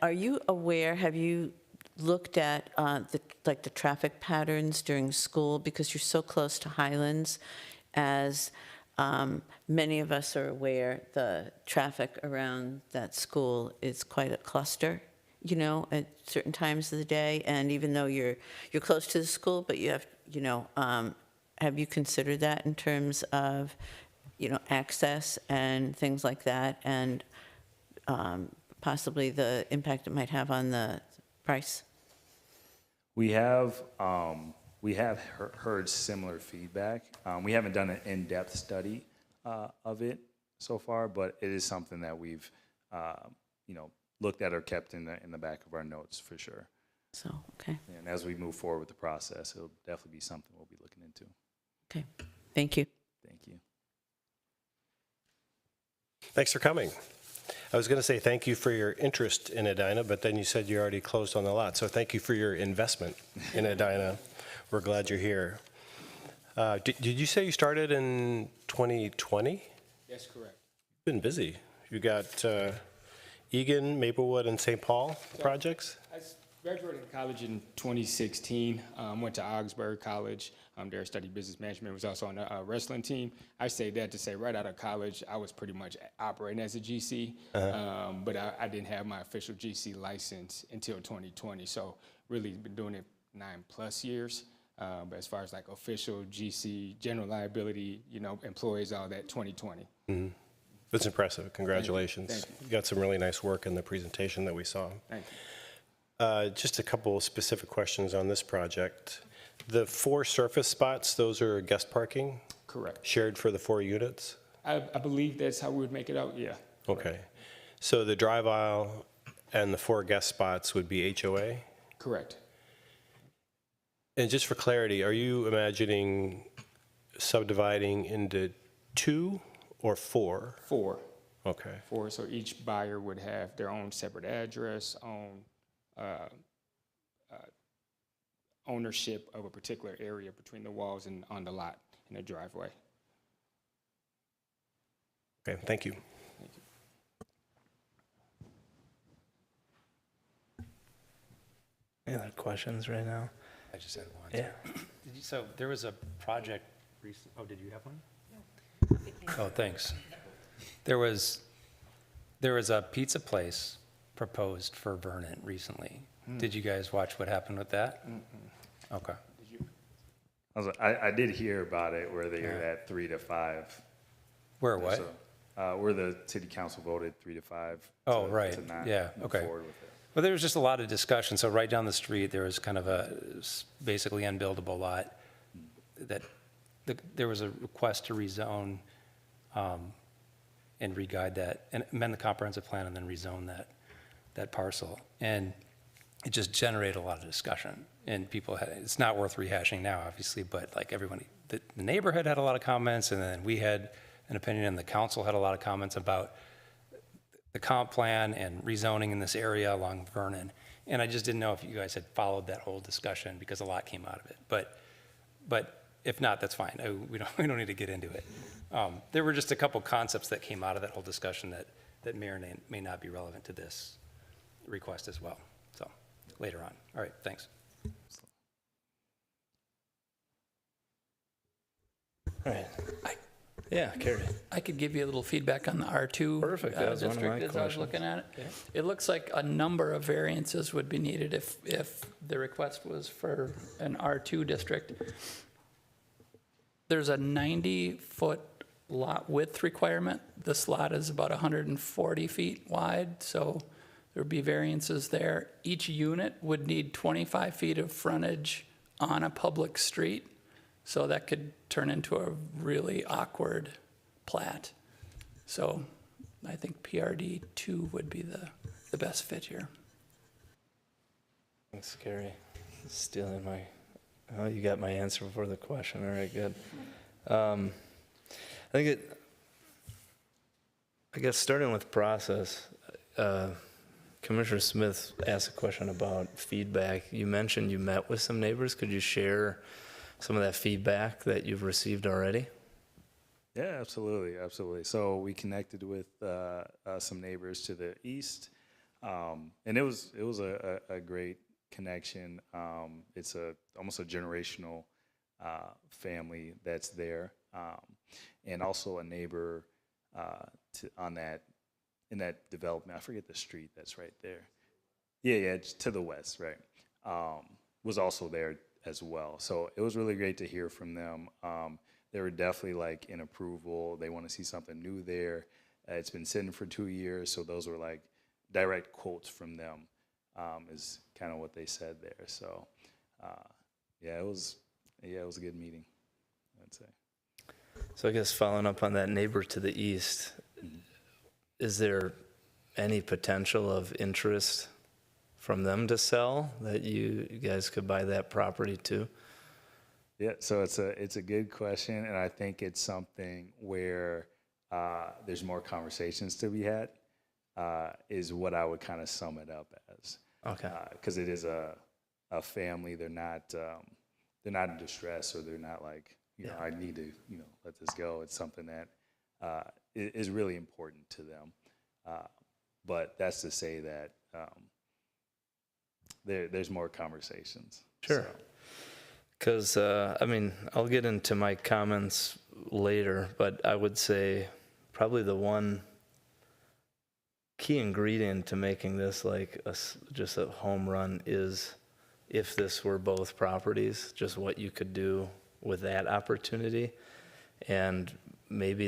are you aware, have you looked at the traffic patterns during school, because you're so close to Highlands? As many of us are aware, the traffic around that school is quite a cluster, you know, at certain times of the day. And even though you're close to the school, but you have, you know, have you considered that in terms of, you know, access and things like that, and possibly the impact it might have on the price? We have heard similar feedback. We haven't done an in-depth study of it so far, but it is something that we've, you know, looked at or kept in the back of our notes for sure. So, okay. And as we move forward with the process, it'll definitely be something we'll be looking into. Okay, thank you. Thank you. Thanks for coming. I was going to say thank you for your interest in Edina, but then you said you already closed on the lot. So thank you for your investment in Edina. We're glad you're here. Did you say you started in 2020? That's correct. You've been busy. You got Egan, Maplewood, and St. Paul projects? I graduated college in 2016, went to Augsburg College. There I studied business management, was also on the wrestling team. I say that to say right out of college, I was pretty much operating as a GC, but I didn't have my official GC license until 2020. So really been doing it 9+ years. But as far as like official GC, general liability, you know, employees, all that, 2020. Mm-hmm. That's impressive. Congratulations. Thank you. You got some really nice work in the presentation that we saw. Thank you. Just a couple specific questions on this project. The 4 surface spots, those are guest parking? Correct. Shared for the 4 units? I believe that's how we would make it out, yeah. Okay. So the drive aisle and the 4 guest spots would be HOA? Correct. And just for clarity, are you imagining subdividing into 2 or 4? 4. Okay. 4, so each buyer would have their own separate address, own ownership of a particular area between the walls and on the lot in the driveway. Okay, thank you. Thank you. Any other questions right now? I just had one. Yeah. So there was a project recent, oh, did you have one? Oh, thanks. There was a pizza place proposed for Vernon recently. Did you guys watch what happened with that? Okay. I did hear about it where they are at 3 to 5. Where what? Where the city council voted 3 to 5. Oh, right. To not Yeah, move okay. forward with it. Well, there was just a lot of discussion. So right down the street, there was kind of a basically unbuildable lot that there was a request to rezone and re-guide that and amend the comprehensive plan and then rezone that parcel. And it just generated a lot of discussion. And people had, it's not worth rehashing now, obviously, but like everyone, the neighborhood had a lot of comments, and then we had an opinion, and the council had a lot of comments about the comp plan and rezoning in this area along Vernon. And I just didn't know if you guys had followed that whole discussion because a lot came out of it. But if not, that's fine. We don't need to get into it. There were just a couple concepts that came out of that whole discussion that may or may not be relevant to this request as well. So later on. All right, thanks. All right. Yeah, Carrie. I could give you a little feedback on the R2 Perfect, that was one of my district as I was questions. looking at it. Yeah. It looks like a number of variances would be needed if the request was for an R2 district. There's a 90-foot lot width requirement. This lot is about 140 feet wide, so there would be variances there. Each unit would need 25 feet of frontage on a public street. So that could turn into a really awkward plat. So I think PRD 2 would be the best fit here. Thanks, Carrie. Stealing my, oh, you got my answer before the question. All right, good. I guess starting with process, Commissioner Smith asked a question about feedback. You mentioned you met with some neighbors. Could you share some of that feedback that you've received already? Yeah, absolutely. So we connected with some neighbors to the east, and it was a great connection. It's almost a generational family that's there, and also a neighbor in that development. I forget the street that's right there. Yeah, it's to the west, right? Was also there as well. So it was really great to hear from them. They were definitely like in approval. They want to see something new there. It's been sitting for 2 years, so those were like direct quotes from them, is kind of what they said there. So it was a good meeting, I'd say. So I guess following up on that neighbor to the east, is there any potential of interest from them to sell that you guys could buy that property too? Yeah, so it's a good question, and I think it's something where there's more conversations to be had, is what I would kind of sum it up as. Okay. Because it is a family. They're not in distress, or they're not like, I need to, let this go. It's something that is really important to them. But that's to say that there's more conversations. Sure. So. Because, I'll get into my comments later, but I would say probably the one key ingredient to making this like just a home run is, if this were both properties, just what you could do with that opportunity. And maybe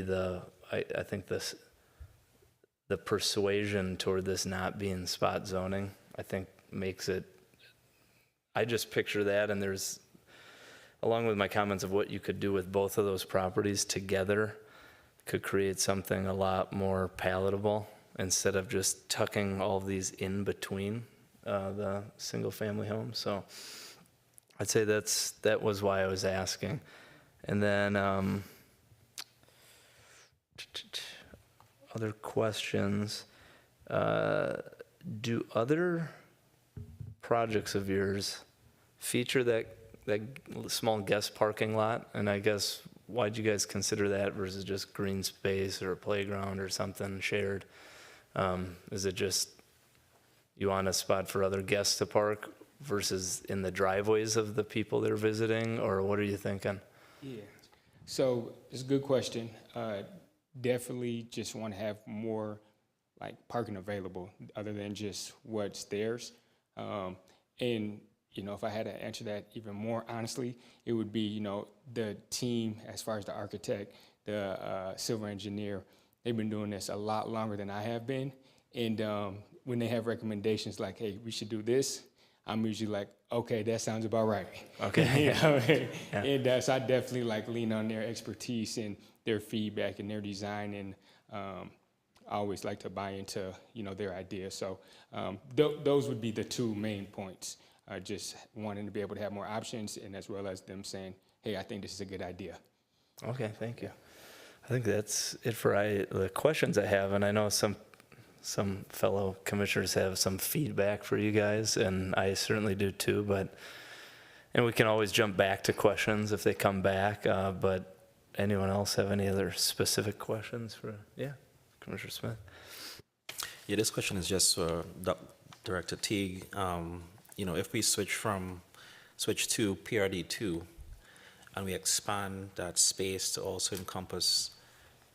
I think the persuasion toward this not being spot zoning, I think makes it, I just picture that, and there's, along with my comments of what you could do with both of those properties together, could create something a lot more palatable instead of just tucking all of these in between the single-family homes. So I'd say that was why I was asking. And then other questions. Do other projects of yours feature that small guest parking lot? And I guess, why'd you guys consider that versus just green space or a playground or something shared? Is it just you want a spot for other guests to park versus in the driveways of the people they're visiting, or what are you thinking? Yeah, so it's a good question. Definitely just want to have more like parking available other than just what's theirs. And if I had to answer that even more honestly, it would be, the team, as far as the architect, the civil engineer, they've been doing this a lot longer than I have been. And when they have recommendations like, hey, we should do this, I'm usually like, okay, that sounds about right. Okay. Yeah. And so I definitely lean on their expertise and their feedback and their design, and I always like to buy into, their ideas. So those would be the two main points. Just wanting to be able to have more options, and as well as them saying, hey, I think this is a good idea. Okay, thank you. I think that's it for the questions I have, and I know some fellow commissioners have some feedback for you guys, and I certainly do too, and we can always jump back to questions if they come back, but anyone else have any other specific questions for, Commissioner Smith? Yeah, this question is just for Director Teague. If we switch to PRD2 and we expand that space to also encompass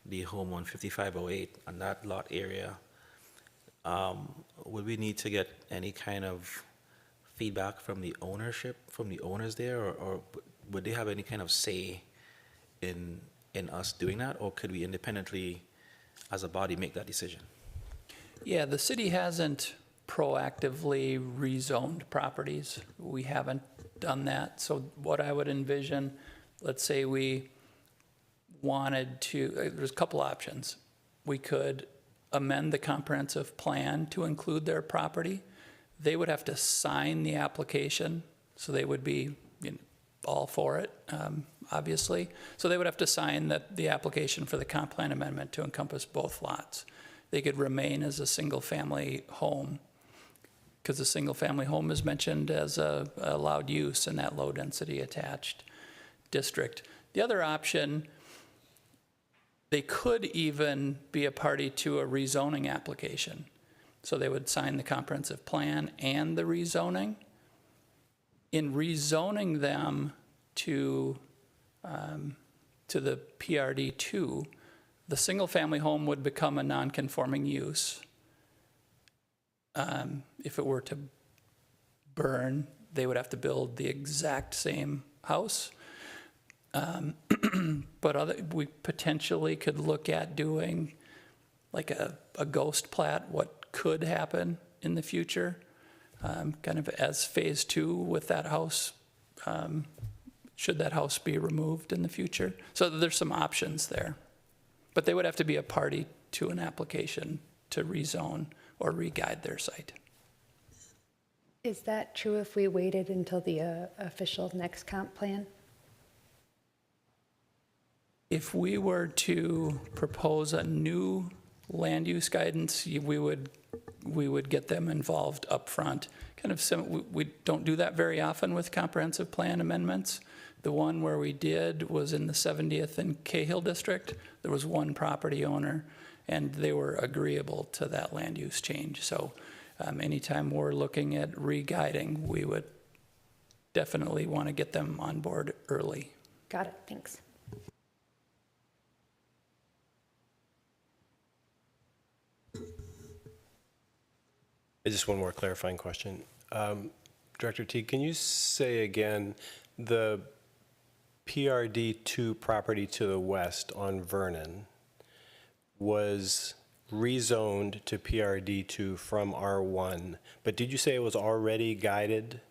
the home on 5508 and that lot area, would we need to get any kind of feedback from the owners there, or would they have any kind of say in us doing that, or could we independently as a body make that decision? Yeah, the city hasn't proactively rezoned properties. We haven't done that. So what I would envision, let's say we wanted to, there's a couple options. We could amend the comprehensive plan to include their property. They would have to sign the application, so they would be all for it, obviously. So they would have to sign the application for the comp plan amendment to encompass both lots. They could remain as a single-family home, because a single-family home is mentioned as a allowed use in that low-density attached district. The other option, they could even be a party to a rezoning application. So they would sign the comprehensive plan and the rezoning, in rezoning them to the PRD2, the single-family home would become a non-conforming use. If it were to burn, they would have to build the exact same house. But we potentially could look at doing like a ghost plat, what could happen in the future, kind of as phase 2 with that house, should that house be removed in the future. So there's some options there. But they would have to be a party to an application to rezone or re-guide their site. Is that true if we waited until the official next comp plan? If we were to propose a new land use guidance, we would get them involved up front. Kind of we don't do that very often with comprehensive plan amendments. The one where we did was in the 70th and Cahill district. There was one property owner, and they were agreeable to that land use change. So anytime we're looking at re-guiding, we would definitely want to get them on board early. Got it, thanks. Just one more clarifying question. Director Teague, can you say again, the PRD2 property to the west on Vernon was rezoned to PRD2 from R1, but did you say it was already guided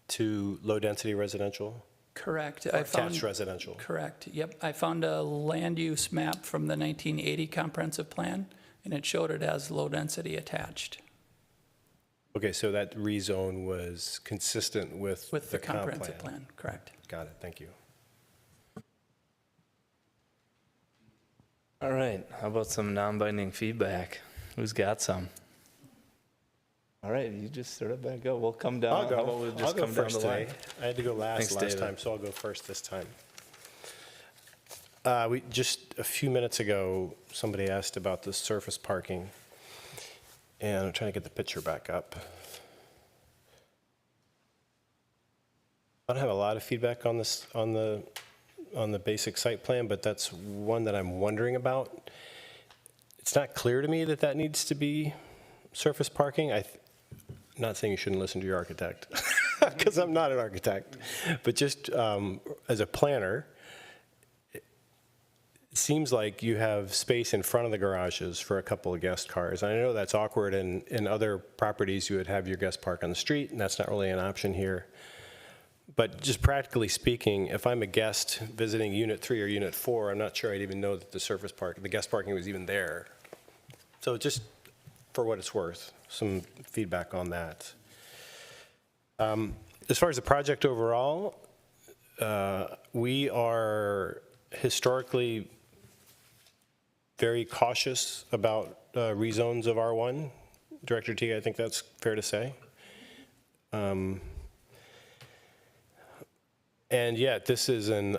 to low-density residential? Correct. Or attached residential? Correct, yep. I found a land use map from the 1980 comprehensive plan, and it showed it as low-density attached. Okay, so that rezone was consistent with With the comp comprehensive plan, correct. Got it, thank you. All right, how about some non-binding feedback? Who's got some? All right, you just sort of back up. We'll come down. I'll go. How about we just I'll go come down first the line? today. I had to go Thanks, last David. time, so I'll go first this time. We just a few minutes ago, somebody asked about the surface parking, and I'm trying to get the picture back up. I don't have a lot of feedback on this on the basic site plan, but that's one that I'm wondering about. It's not clear to me that that needs to be surface parking. I'm not saying you shouldn't listen to your architect, because I'm not an architect, but just as a planner, it seems like you have space in front of the garages for a couple of guest cars. And I know that's awkward, and in other properties you would have your guest park on the street, and that's not really an option here. But just practically speaking, if I'm a guest visiting Unit 3 or Unit 4, I'm not sure I'd even know that the guest parking was even there. So just for what it's worth, some feedback on that. As far as the project overall, we are historically very cautious about rezones of R1. Director T, I think that's fair to say. And yet, this is an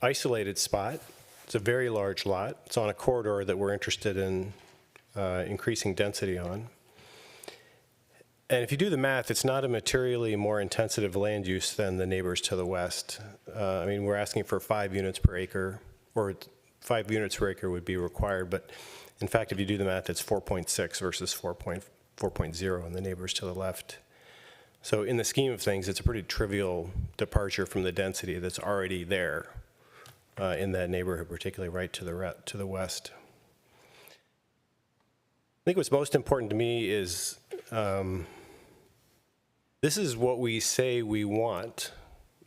isolated spot. It's a very large lot. It's on a corridor that we're interested in increasing density on. And if you do the math, it's not a materially more intensive land use than the neighbors to the west. I mean, we're asking for 5 units per acre, or 5 units per acre would be required, but in fact, if you do the math, it's 4.6 versus 4.0 in the neighbors to the left. So in the scheme of things, it's a pretty trivial departure from the density that's already there in that neighborhood, particularly right to the west. I think what's most important to me is this is what we say we want,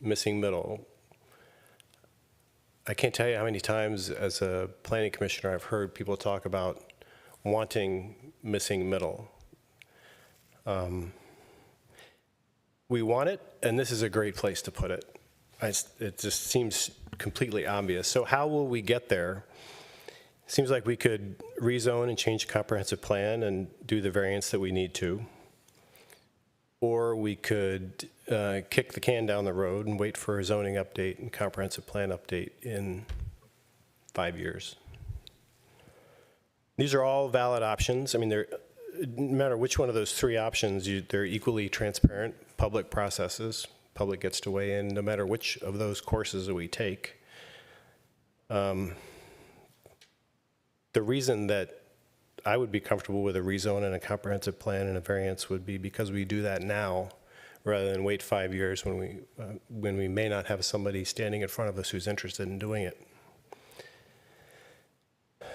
missing middle. I can't tell you how many times as a planning commissioner I've heard people talk about wanting missing middle. We want it, and this is a great place to put it. It just seems completely obvious. So how will we get there? Seems like we could rezone and change the comprehensive plan and do the variance that we need to. Or we could kick the can down the road and wait for a zoning update and comprehensive plan update in 5 years. These are all valid options. I mean, no matter which one of those three options, they're equally transparent, public processes. Public gets to weigh in no matter which of those courses that we take. The reason that I would be comfortable with a rezone and a comprehensive plan and a variance would be because we do that now rather than wait 5 years when we may not have somebody standing in front of us who's interested in doing it.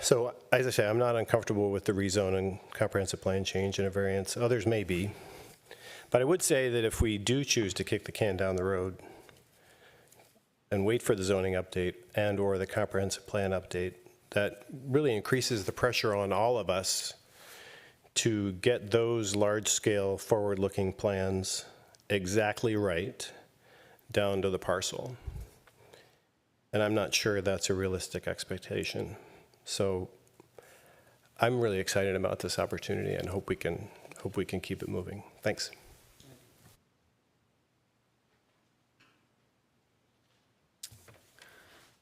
So, as I say, I'm not uncomfortable with the rezone and comprehensive plan change and a variance. Others may be. But I would say that if we do choose to kick the can down the road and wait for the zoning update and or the comprehensive plan update, that really increases the pressure on all of us to get those large-scale forward-looking plans exactly right down to the parcel. And I'm not sure that's a realistic expectation. So I'm really excited about this opportunity and hope we can keep it moving. Thanks.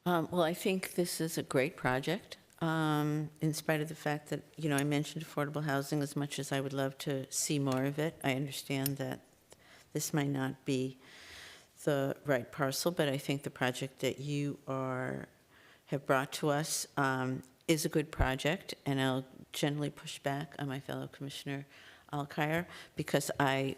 Well, I think this is a great project, in spite of the fact that, you know, I mentioned affordable housing. As much as I would love to see more of it, I understand that this might not be the right parcel, but I think the project that you have brought to us is a good project, and I'll generally push back on my fellow Commissioner Alkire, because I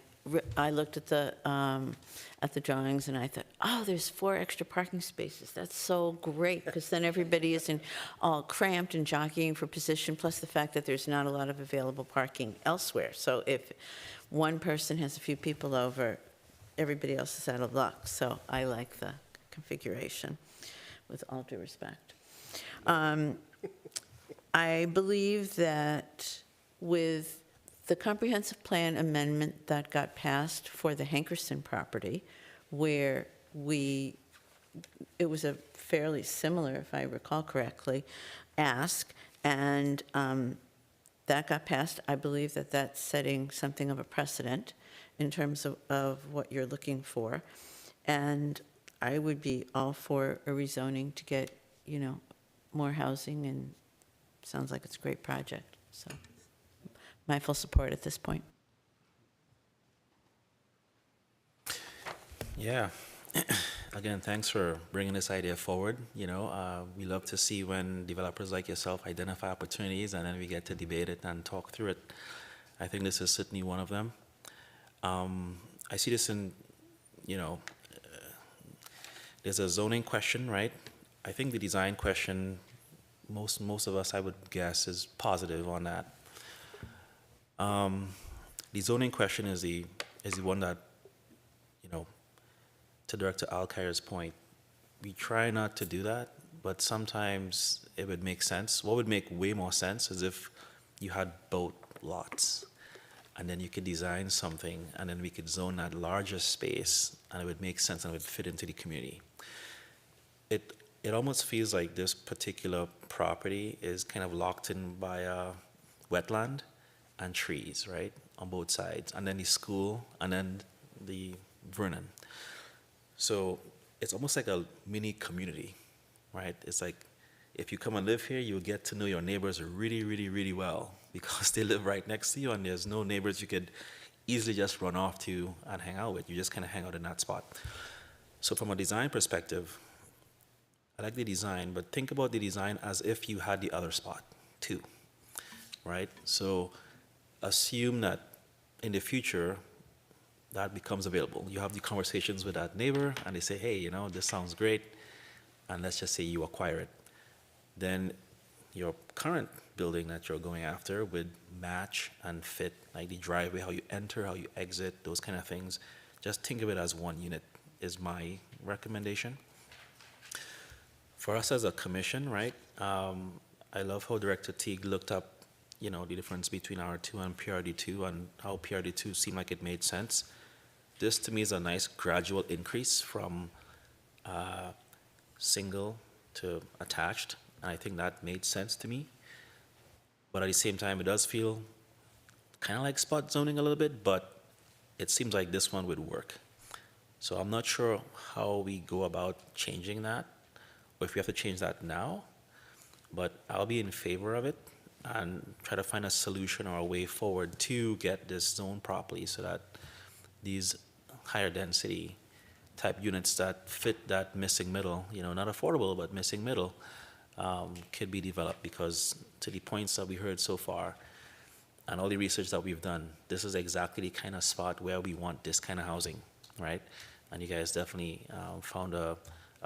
looked at the drawings and I thought, oh, there's 4 extra parking spaces. That's so great, because then everybody isn't all cramped and jockeying for position, plus the fact that there's not a lot of available parking elsewhere. So if one person has a few people over, everybody else is out of luck. So I like the configuration, with all due respect. I believe that with the comprehensive plan amendment that got passed for the Hankerson property, where it was a fairly similar, if I recall correctly, ask, and that got passed. I believe that that's setting something of a precedent in terms of what you're looking for. And I would be all for a rezoning to get, you know, more housing, and sounds like it's a great project. So my full support at this point. Yeah. Again, thanks for bringing this idea forward. You know, we love to see when developers like yourself identify opportunities and then we get to debate it and talk through it. I think this is certainly one of them. I see this in, you know, there's a zoning question, right? I think the design question, most of us, I would guess, is positive on that. The zoning question is the one that, you know, to Director Alkire's point, we try not to do that, but sometimes it would make sense. What would make way more sense is if you had both lots, and then you could design something, and then we could zone that larger space, and it would make sense and it would fit into the community. It almost feels like this particular property is kind of locked in by a wetland and trees, right, on both sides, and then the school, and then the Vernon. So it's almost like a mini community, right? It's like if you come and live here, you'll get to know your neighbors really, really, really well, because they live right next to you, and there's no neighbors you could easily just run off to and hang out with. You just kind of hang out in that spot. So from a design perspective, I like the design, but think about the design as if you had the other spot too, right? So assume that in the future, that becomes available. You have the conversations with that neighbor, and they say, hey, you know, this sounds great, and let's just say you acquire it. Then your current building that you're going after would match and fit, like the driveway, how you enter, how you exit, those kind of things. Just think of it as one unit is my recommendation. For us as a commission, right, I love how Director Teague looked up, you know, the difference between R2 and PRD2 and how PRD2 seemed like it made sense. This to me is a nice gradual increase from single to attached, and I think that made sense to me. But at the same time, it does feel kind of like spot zoning a little bit, but it seems like this one would work. So I'm not sure how we go about changing that, or if we have to change that now, but I'll be in favor of it. and try to find a solution or a way forward to get this zoned properly so that these higher density type units that fit that missing middle, not affordable, but missing middle, could be developed. Because to the points that we heard so far and all the research that we've done, this is exactly the kind of spot where we want this kind of housing, right? And you guys definitely found a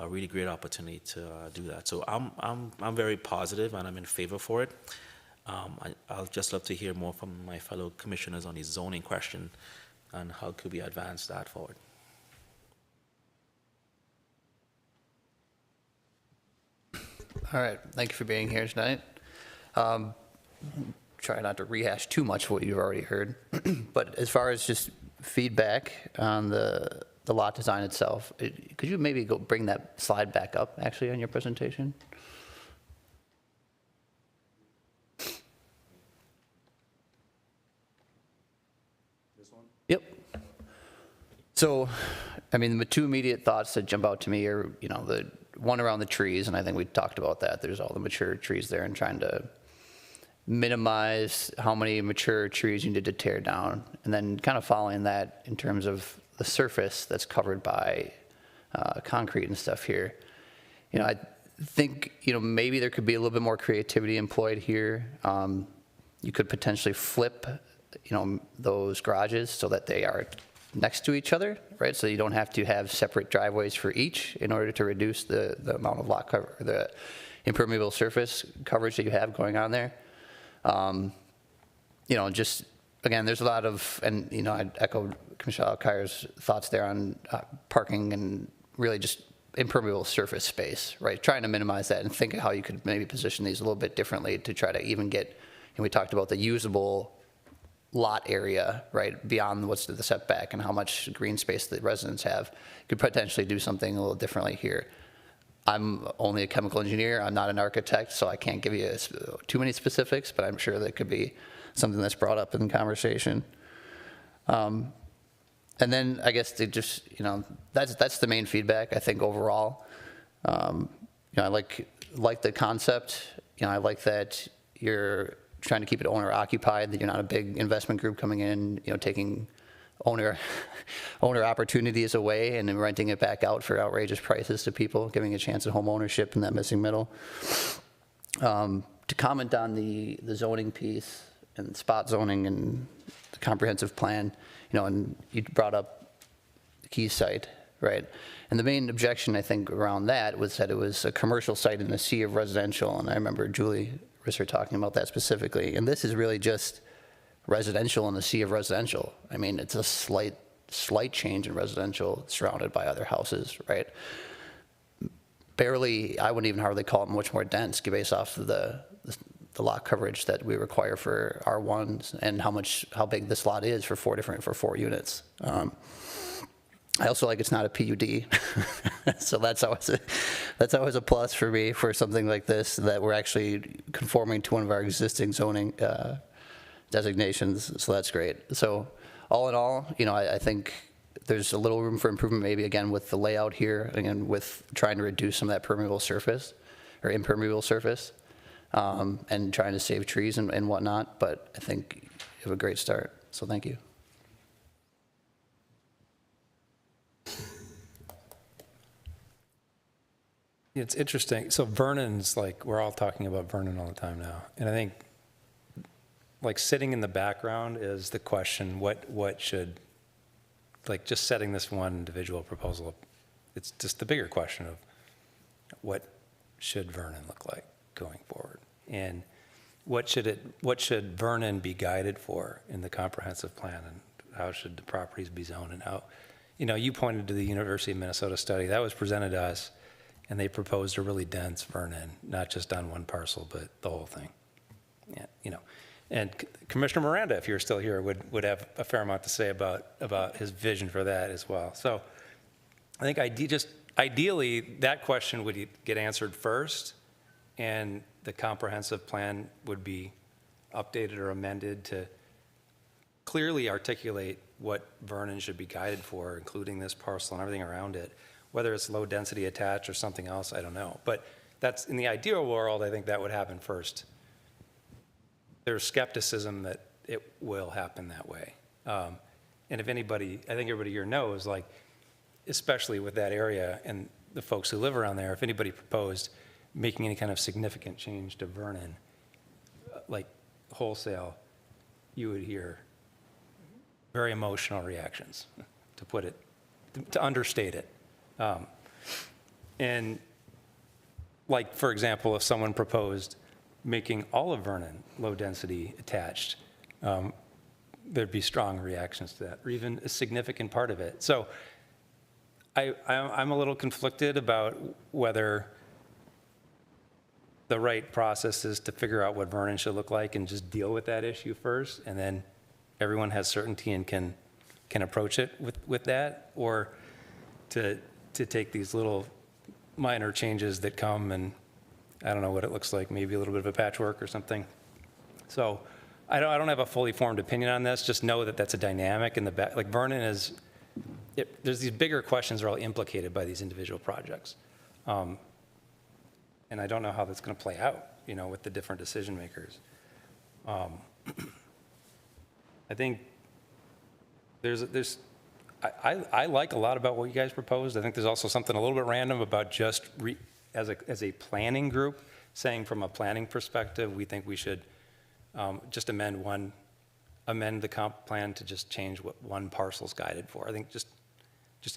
really great opportunity to do that. So I'm very positive and I'm in favor for it. I'll just love to hear more from my fellow commissioners on the zoning question and how could we advance that forward. All right, thank you for being here tonight. Try not to rehash too much of what you've already heard, but as far as just feedback on the lot design itself, could you maybe go bring that slide back up, actually, on your presentation? This one? Yep. So, I mean, the two immediate thoughts that jump out to me are, the one around the trees, and I think we talked about that. There's all the mature trees there, and trying to minimize how many mature trees you need to tear down, and then kind of following that in terms of the surface that's covered by concrete and stuff here. I think, maybe there could be a little bit more creativity employed here. You could potentially flip, those garages so that they are next to each other, right? So you don't have to have separate driveways for each in order to reduce the amount of lot cover, the impermeable surface coverage that you have going on there. Just, again, there's a lot of, and, I'd echo Commissioner Alkire's thoughts there on parking and really just impermeable surface space, right? Trying to minimize that and think of how you could maybe position these a little bit differently to try to even get, and we talked about the usable lot area, right, beyond what's the setback and how much green space the residents have. You could potentially do something a little differently here. I'm only a chemical engineer. I'm not an architect, so I can't give you too many specifics, but I'm sure that could be something that's brought up in conversation. And then I guess to just, that's the main feedback, I think, overall. I like the concept. I like that you're trying to keep it owner occupied, that you're not a big investment group coming in, taking owner opportunities away and then renting it back out for outrageous prices to people, giving a chance at home ownership in that missing middle. To comment on the zoning piece and spot zoning and the comprehensive plan, and you brought up the key site, right? And the main objection, I think, around that was that it was a commercial site in a sea of residential, and I remember Julie Risser talking about that specifically. And this is really just residential in the sea of residential. I mean, it's a slight change in residential surrounded by other houses, right? Barely, I wouldn't even hardly call it much more dense based off of the lot coverage that we require for R1s and how big this lot is for four units. I also like it's not a PUD, so that's always a plus for me for something like this, that we're actually conforming to one of our existing zoning designations, so that's great. So all in all, I think there's a little room for improvement, maybe again with the layout here, again with trying to reduce some of that permeable surface or impermeable surface, and trying to save trees and whatnot. But I think you have a great start, so thank you. It's interesting. So Vernon's we're all talking about Vernon all the time now. And I think sitting in the background is the question, what should, just setting this one individual proposal up, it's just the bigger question of what should Vernon look like going forward? And what should Vernon be guided for in the comprehensive plan, and how should the properties be zoned, and how, you pointed to the University of Minnesota study that was presented to us, and they proposed a really dense Vernon, not just on one parcel, but the whole thing. Yeah, and Commissioner Miranda, if you're still here, would have a fair amount to say about his vision for that as well. So I think ideally that question would get answered first, and the comprehensive plan would be updated or amended to clearly articulate what Vernon should be guided for, including this parcel and everything around it. Whether it's low density attached or something else, I don't know. But that's, in the ideal world, I think that would happen first. there's skepticism that it will happen that way. And if anybody, I think everybody here knows, like, especially with that area and the folks who live around there, if anybody proposed making any kind of significant change to Vernon, like wholesale, you would hear very emotional reactions, to put it, to understate it. And like, for example, if someone proposed making all of Vernon low density attached, there'd be strong reactions to that, or even a significant part of it. So I'm a little conflicted about whether the right process is to figure out what Vernon should look like and just deal with that issue first, and then everyone has certainty and can approach it with that, or to take these little minor changes that come, and I don't know what it looks like, maybe a little bit of a patchwork or something. So I don't have a fully formed opinion on this. Just know that that's a dynamic in the back. Like Vernon is, there's these bigger questions that are all implicated by these individual projects. And I don't know how that's going to play out, you know, with the different decision makers. I think I like a lot about what you guys proposed. I think there's also something a little bit random about just as a planning group saying from a planning perspective, we think we should just amend the comp plan to just change what one parcel's guided for. I think just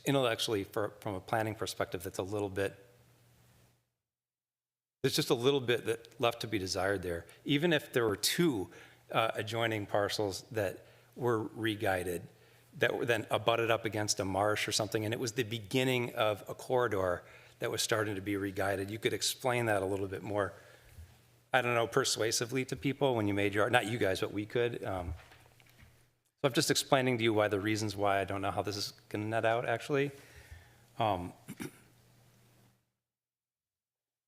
intellectually from a planning perspective, that's a little bit, there's just a little bit that left to be desired there. Even if there were two adjoining parcels that were re-guided, that were then abutted up against a marsh or something, and it was the beginning of a corridor that was starting to be re-guided, you could explain that a little bit more, I don't know, persuasively to people when you made your, not you guys, but we could. So I'm just explaining to you why the reasons why I don't know how this is going to net out, actually.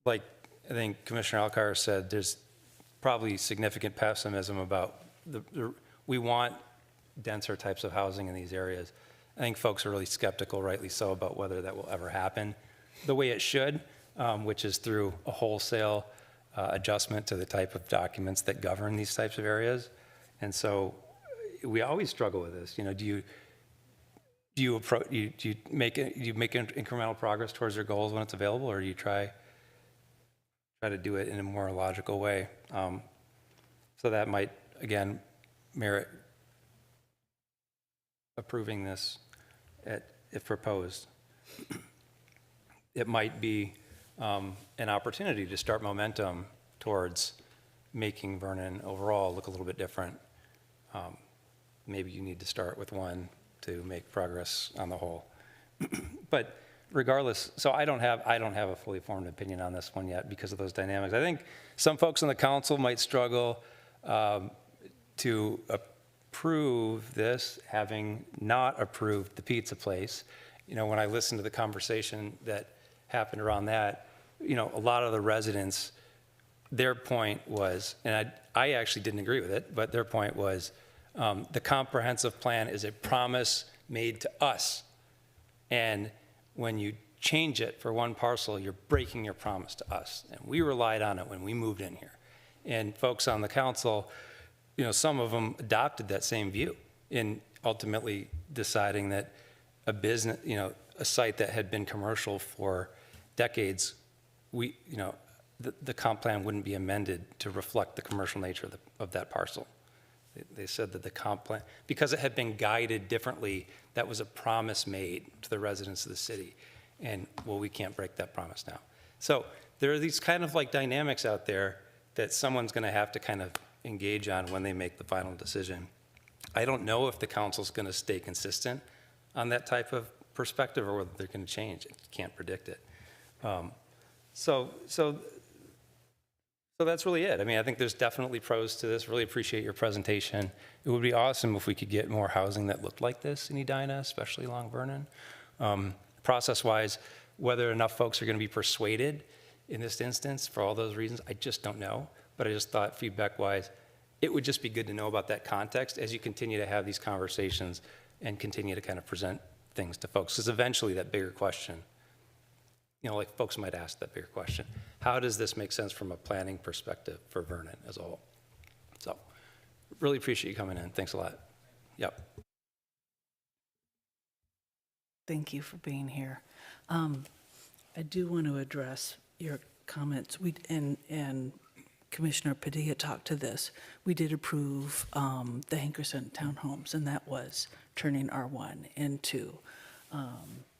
Like I think Commissioner Alcar said, there's probably significant pessimism about we want denser types of housing in these areas. I think folks are really skeptical, rightly so, about whether that will ever happen the way it should, which is through a wholesale adjustment to the type of documents that govern these types of areas. And so we always struggle with this. You know, do you make incremental progress towards your goals when it's available, or do you try to do it in a more logical way? So that might, again, merit approving this if proposed. It might be an opportunity to start momentum towards making Vernon overall look a little bit different. Maybe you need to start with one to make progress on the whole. But regardless, so I don't have a fully formed opinion on this one yet because of those dynamics. I think some folks on the council might struggle to approve this, having not approved the pizza place. You know, when I listened to the conversation that happened around that, you know, a lot of the residents, their point was, and I actually didn't agree with it, but their point was the comprehensive plan is a promise made to us. And when you change it for one parcel, you're breaking your promise to us. And we relied on it when we moved in here. And folks on the council, you know, some of them adopted that same view in ultimately deciding that a business, you know, a site that had been commercial for decades, the comp plan wouldn't be amended to reflect the commercial nature of that parcel. They said that the comp plan, because it had been guided differently, that was a promise made to the residents of the city. And, well, we can't break that promise now. So there are these kind of like dynamics out there that someone's going to have to kind of engage on when they make the final decision. I don't know if the council's going to stay consistent on that type of perspective or whether they're going to change it. You can't predict it. So that's really it. I mean, I think there's definitely pros to this. Really appreciate your presentation. It would be awesome if we could get more housing that looked like this in Edina, especially along Vernon. Process-wise, whether enough folks are going to be persuaded in this instance for all those reasons, I just don't know. But I just thought feedback-wise, it would just be good to know about that context as you continue to have these conversations and continue to kind of present things to folks. Because eventually that bigger question, you know, like folks might ask that bigger question, how does this make sense from a planning perspective for Vernon as a whole? So really appreciate you coming in. Thanks a lot. Yep. Thank you for being here. I do want to address your comments. And Commissioner Padilla talked to this. We did approve the Hankerson townhomes, and that was turning R1 into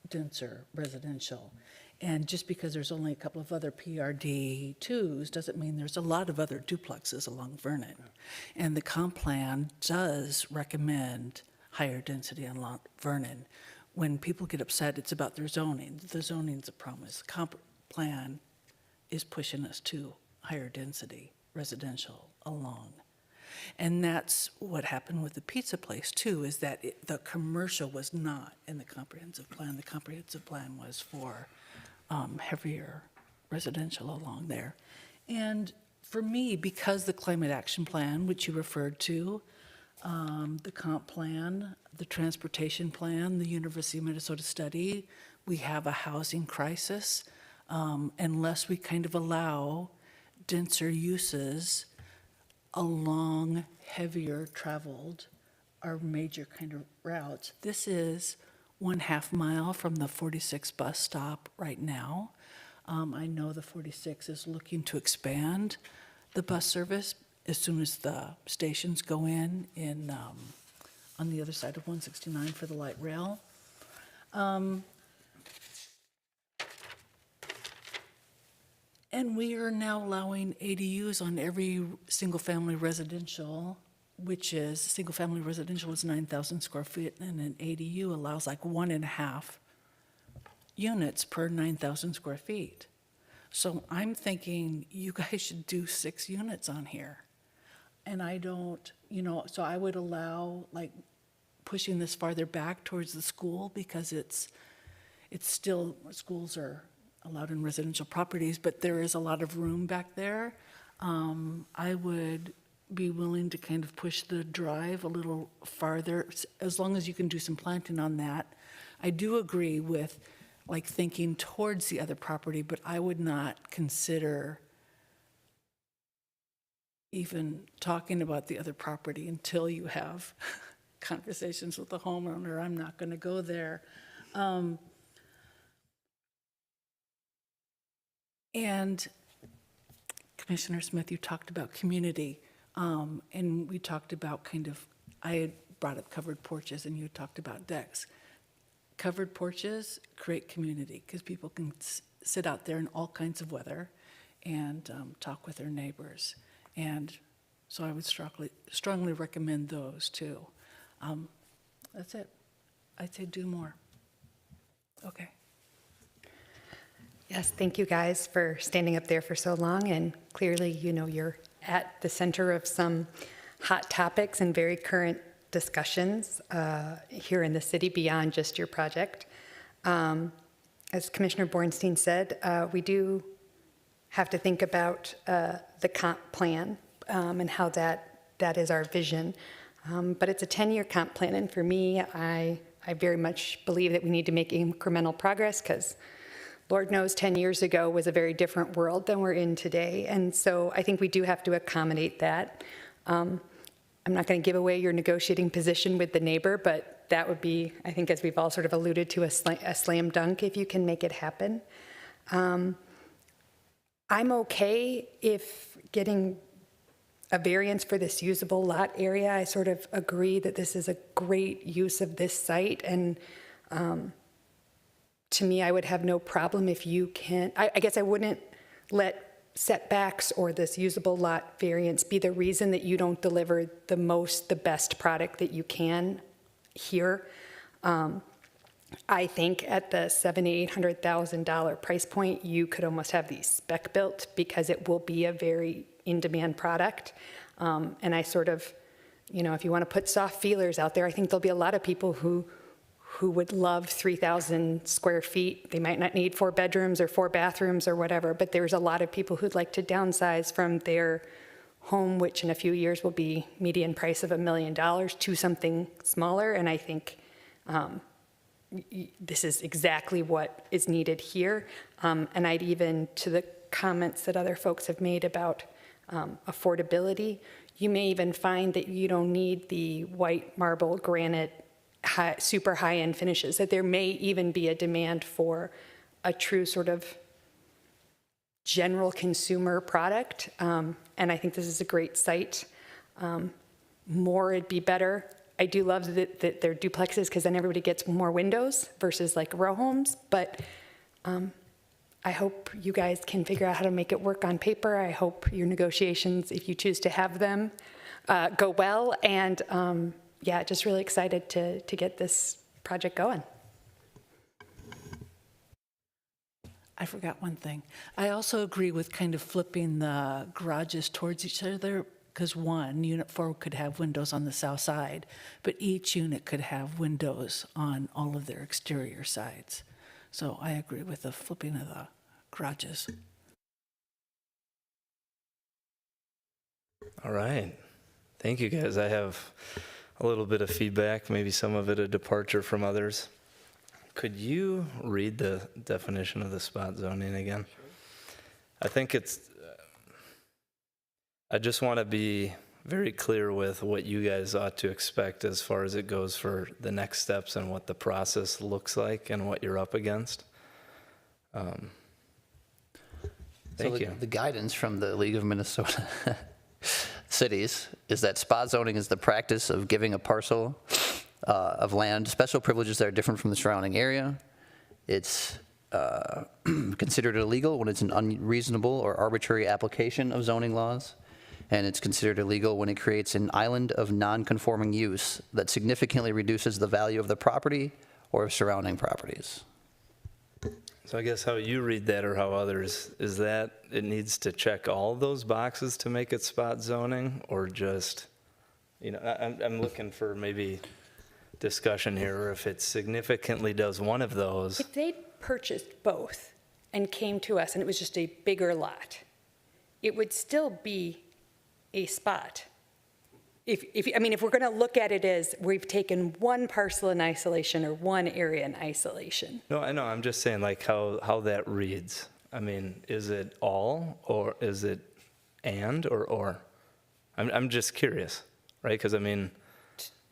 denser residential. And just because there's only a couple of other PRD2s doesn't mean there's a lot of other duplexes along Vernon. And the comp plan does recommend higher density on Vernon. When people get upset, it's about their zoning. The zoning's a promise. The comp plan is pushing us to higher density residential along. And that's what happened with the pizza place too, is that the commercial was not in the comprehensive plan. The comprehensive plan was for heavier residential along there. And for me, because the climate action plan, which you referred to, the comp plan, the transportation plan, the University of Minnesota study, we have a housing crisis. Unless we kind of allow denser uses along heavier traveled or major kind of routes. This is 1/2 mile from the 46 bus stop right now. I know the 46 is looking to expand the bus service as soon as the stations go in on the other side of 169 for the light rail. And we are now allowing ADUs on every single-family residential, which is, single-family residential is 9,000 square feet, and an ADU allows like 1.5 units per 9,000 square feet. So I'm thinking you guys should do 6 units on here. And I don't, so I would allow like pushing this farther back towards the school because it's still, schools are allowed in residential properties, but there is a lot of room back there. I would be willing to kind of push the drive a little farther, as long as you can do some planting on that. I do agree with like thinking towards the other property, but I would not consider even talking about the other property until you have conversations with the homeowner. I'm not going to go there. And Commissioner Smith, you talked about community, and we talked about I had brought up covered porches and you talked about decks. Covered porches create community because people can sit out there in all kinds of weather and talk with their neighbors. And so I would strongly recommend those too. That's it. I'd say do more. Okay. Yes, thank you guys for standing up there for so long, and clearly, you're at the center of some hot topics and very current discussions here in the city beyond just your project. As Commissioner Bornstein said, we do have to think about the comp plan and how that is our vision. But it's a 10-year comp plan, and for me, I very much believe that we need to make incremental progress because Lord knows 10 years ago was a very different world than we're in today. And so I think we do have to accommodate that. I'm not going to give away your negotiating position with the neighbor, but that would be, I think, as we've all sort of alluded to, a slam dunk if you can make it happen. I'm okay if getting a variance for this usable lot area. I sort of agree that this is a great use of this site, and to me, I would have no problem if you can, I guess I wouldn't let setbacks or this usable lot variance be the reason that you don't deliver the best product that you can here. I think at the $700,000-$800,000 price point, you could almost have these spec built because it will be a very in-demand product. And I sort of, if you want to put soft feelers out there, I think there'll be a lot of people who would love 3,000 square feet. They might not need 4 bedrooms or 4 bathrooms or whatever, but there's a lot of people who'd like to downsize from their home, which in a few years will be median price of $1 million, to something smaller. And I think this is exactly what is needed here. And I'd even, to the comments that other folks have made about affordability. You may even find that you don't need the white marble granite super high-end finishes, that there may even be a demand for a true sort of general consumer product. And I think this is a great site. More it'd be better. I do love that they're duplexes because then everybody gets more windows versus like row homes. But I hope you guys can figure out how to make it work on paper. I hope your negotiations, if you choose to have them, go well. And yeah, just really excited to get this project going. I forgot one thing. I also agree with kind of flipping the garages towards each other, because one, Unit 4 could have windows on the south side, but each unit could have windows on all of their exterior sides. So I agree with the flipping of the garages. All right. Thank you, guys. I have a little bit of feedback, maybe some of it a departure from others. Could you read the definition of the spot zoning again? Sure. I think I just want to be very clear with what you guys ought to expect as far as it goes for the next steps and what the process looks like and what you're up against. Thank you. The guidance from the League of Minnesota Cities is that spot zoning is the practice of giving a parcel of land special privileges that are different from the surrounding area. It's considered illegal when it's an unreasonable or arbitrary application of zoning laws, and it's considered illegal when it creates an island of non-conforming use that significantly reduces the value of the property or surrounding properties. So I guess how you read that, or how others, is that it needs to check all those boxes to make it spot zoning, or just, you know, I'm looking for maybe discussion here, or if it significantly does one of those. If they purchased both and came to us and it was just a bigger lot, it would still be a spot. If we're going to look at it as we've taken one parcel in isolation or one area in isolation. No, I know. I'm just saying, like, how that reads. I mean, is it all, or is it and, or? I'm just curious, right? Because, I mean,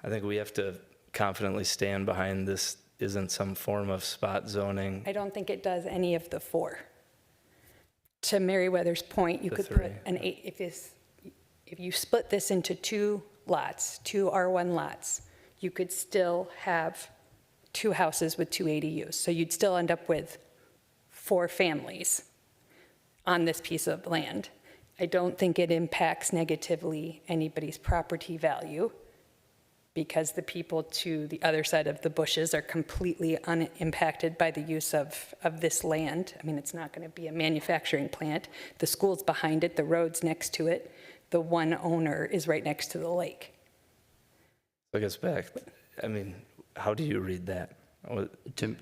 I think we have to confidently stand behind this isn't some form of spot zoning. I don't think it does any of the four. To Meriwether's point, you could put an 8, if you split this into 2 lots, 2 R1 lots, you could still have 2 houses with 2 ADUs. So you'd still end up with 4 families on this piece of land. I don't think it impacts negatively anybody's property value, because the people to the other side of the bushes are completely unimpacted by the use of this land. I mean, it's not going to be a manufacturing plant. The school's behind it, the road's next to it. The one owner is right next to the lake. I guess back, I mean, how do you read that? To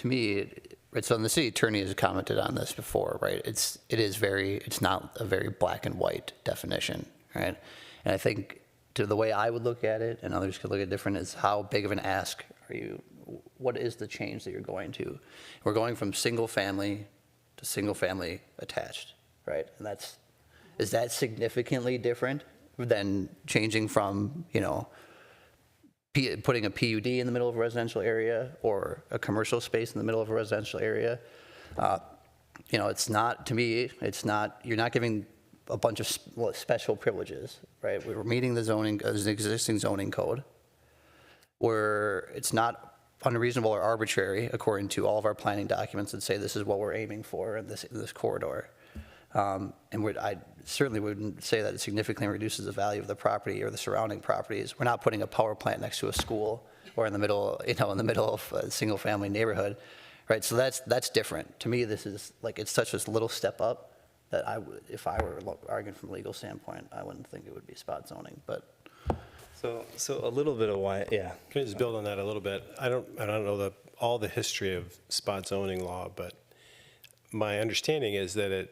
me, right, so the city attorney has commented on this before, right? It's not a very black and white definition, right? And I think the way I would look at it, and others could look at it different, is how big of an ask are you, what is the change that you're going to? We're going from single family to single family attached, right? And is that significantly different than changing from, putting a PUD in the middle of a residential area or a commercial space in the middle of a residential area? It's not, to me, you're not giving a bunch of special privileges, right? We're meeting the existing zoning code, where it's not unreasonable or arbitrary according to all of our planning documents that say this is what we're aiming for in this corridor. And I certainly wouldn't say that it significantly reduces the value of the property or the surrounding properties. We're not putting a power plant next to a school or in the middle of a single-family neighborhood, right? So that's different. To me, this is it's such a little step up that if I were arguing from a legal standpoint, I wouldn't think it would be spot zoning. But so a little bit of why, yeah. Can I just build on that a little bit? I don't know all the history of spot zoning law, but my understanding is that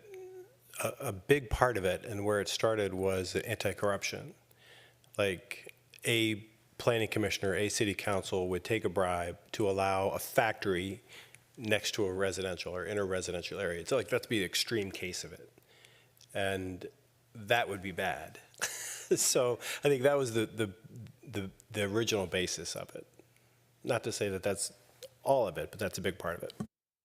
a big part of it and where it started was anti-corruption. Like a planning commissioner, a city council would take a bribe to allow a factory next to a residential or in a residential area. So that's be the extreme case of it. And that would be bad. So I think that was the original basis of it. Not to say that that's all of it, but that's a big part of it.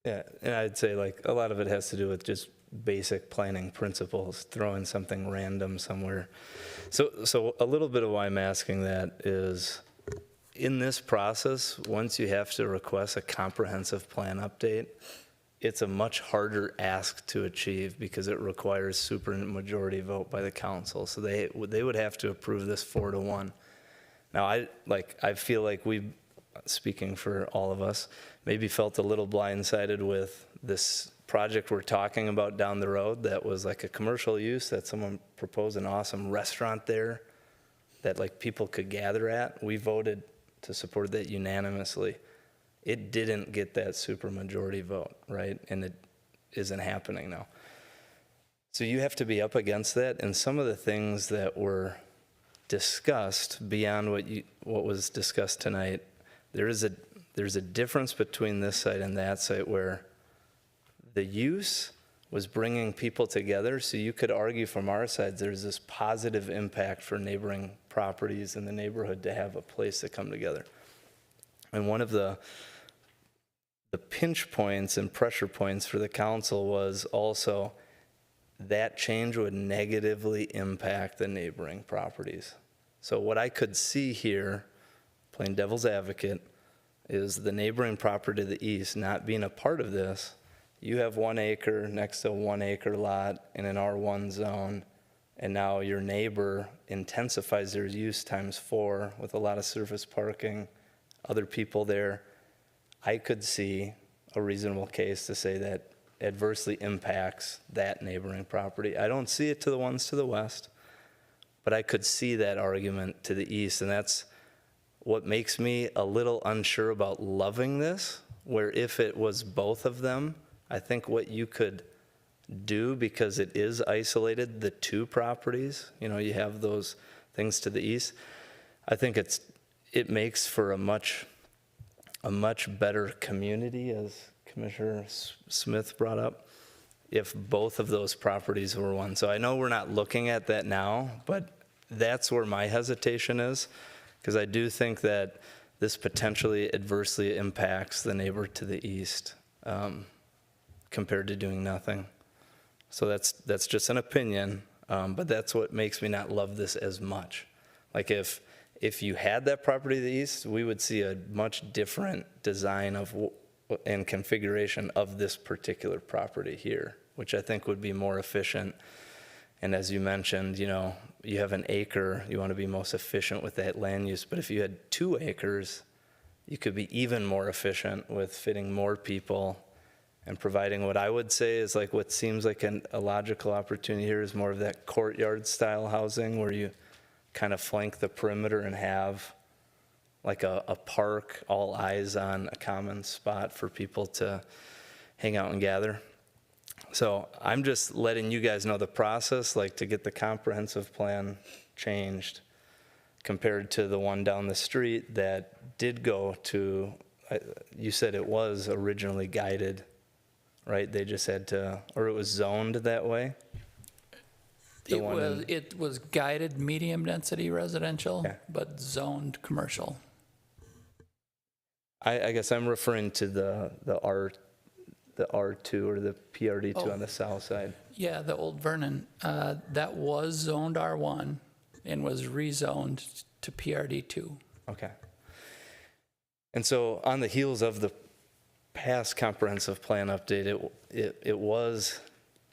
Yeah, and I'd say like a lot of it has to do with just basic planning principles, throwing something random somewhere. So a little bit of why I'm asking that is in this process, once you have to request a comprehensive plan update, it's a much harder ask to achieve because it requires supermajority vote by the council. So they would have to approve this 4-1. Now I feel like we, speaking for all of us, maybe felt a little blindsided with this project we're talking about down the road that was like a commercial use that someone proposed an awesome restaurant there that like people could gather at. We voted to support that unanimously. It didn't get that supermajority vote, right? And it isn't happening now. So you have to be up against that, and some of the things that were discussed beyond what was discussed tonight, there's a difference between this site and that site where the use was bringing people together. So you could argue from our side, there's this positive impact for neighboring properties in the neighborhood to have a place to come together. And one of the pinch points and pressure points for the council was also that change would negatively impact the neighboring properties. So what I could see here, playing devil's advocate, is the neighboring property to the east not being a part of this. You have 1 acre next to a 1 acre lot in an R1 zone, and now your neighbor intensifies their use ×4 with a lot of surface parking, other people there. I could see a reasonable case to say that adversely impacts that neighboring property. I don't see it to the ones to the west, but I could see that argument to the east, and that's what makes me a little unsure about loving this, where if it was both of them, I think what you could do, because it is isolated, the two properties, you have those things to the east, I think it makes for a much better community, as Commissioner Smith brought up, if both of those properties were one. So I know we're not looking at that now, but that's where my hesitation is, because I do think that this potentially adversely impacts the neighbor to the east compared to doing nothing. So that's just an opinion, but that's what makes me not love this as much. Like if you had that property to the east, we would see a much different design and configuration of this particular property here, which I think would be more efficient. And as you mentioned, you have an acre, you want to be most efficient with that land use. But if you had 2 acres, you could be even more efficient with fitting more people and providing what I would say is like what seems like a logical opportunity here is more of that courtyard style housing where you kind of flank the perimeter and have like a park, all eyes on a common spot for people to hang out and gather. So I'm just letting you guys know the process, like to get the comprehensive plan changed compared to the one down the street that did go to, you said it was originally guided, right? They just had to, or it was zoned that way? It was guided medium density residential, Yeah. but zoned commercial. I guess I'm referring to the R2 or the PRD2 on the south side. Yeah, the old Vernon, that was zoned R1 and was rezoned to PRD2. Okay. And so on the heels of the past comprehensive plan update, it was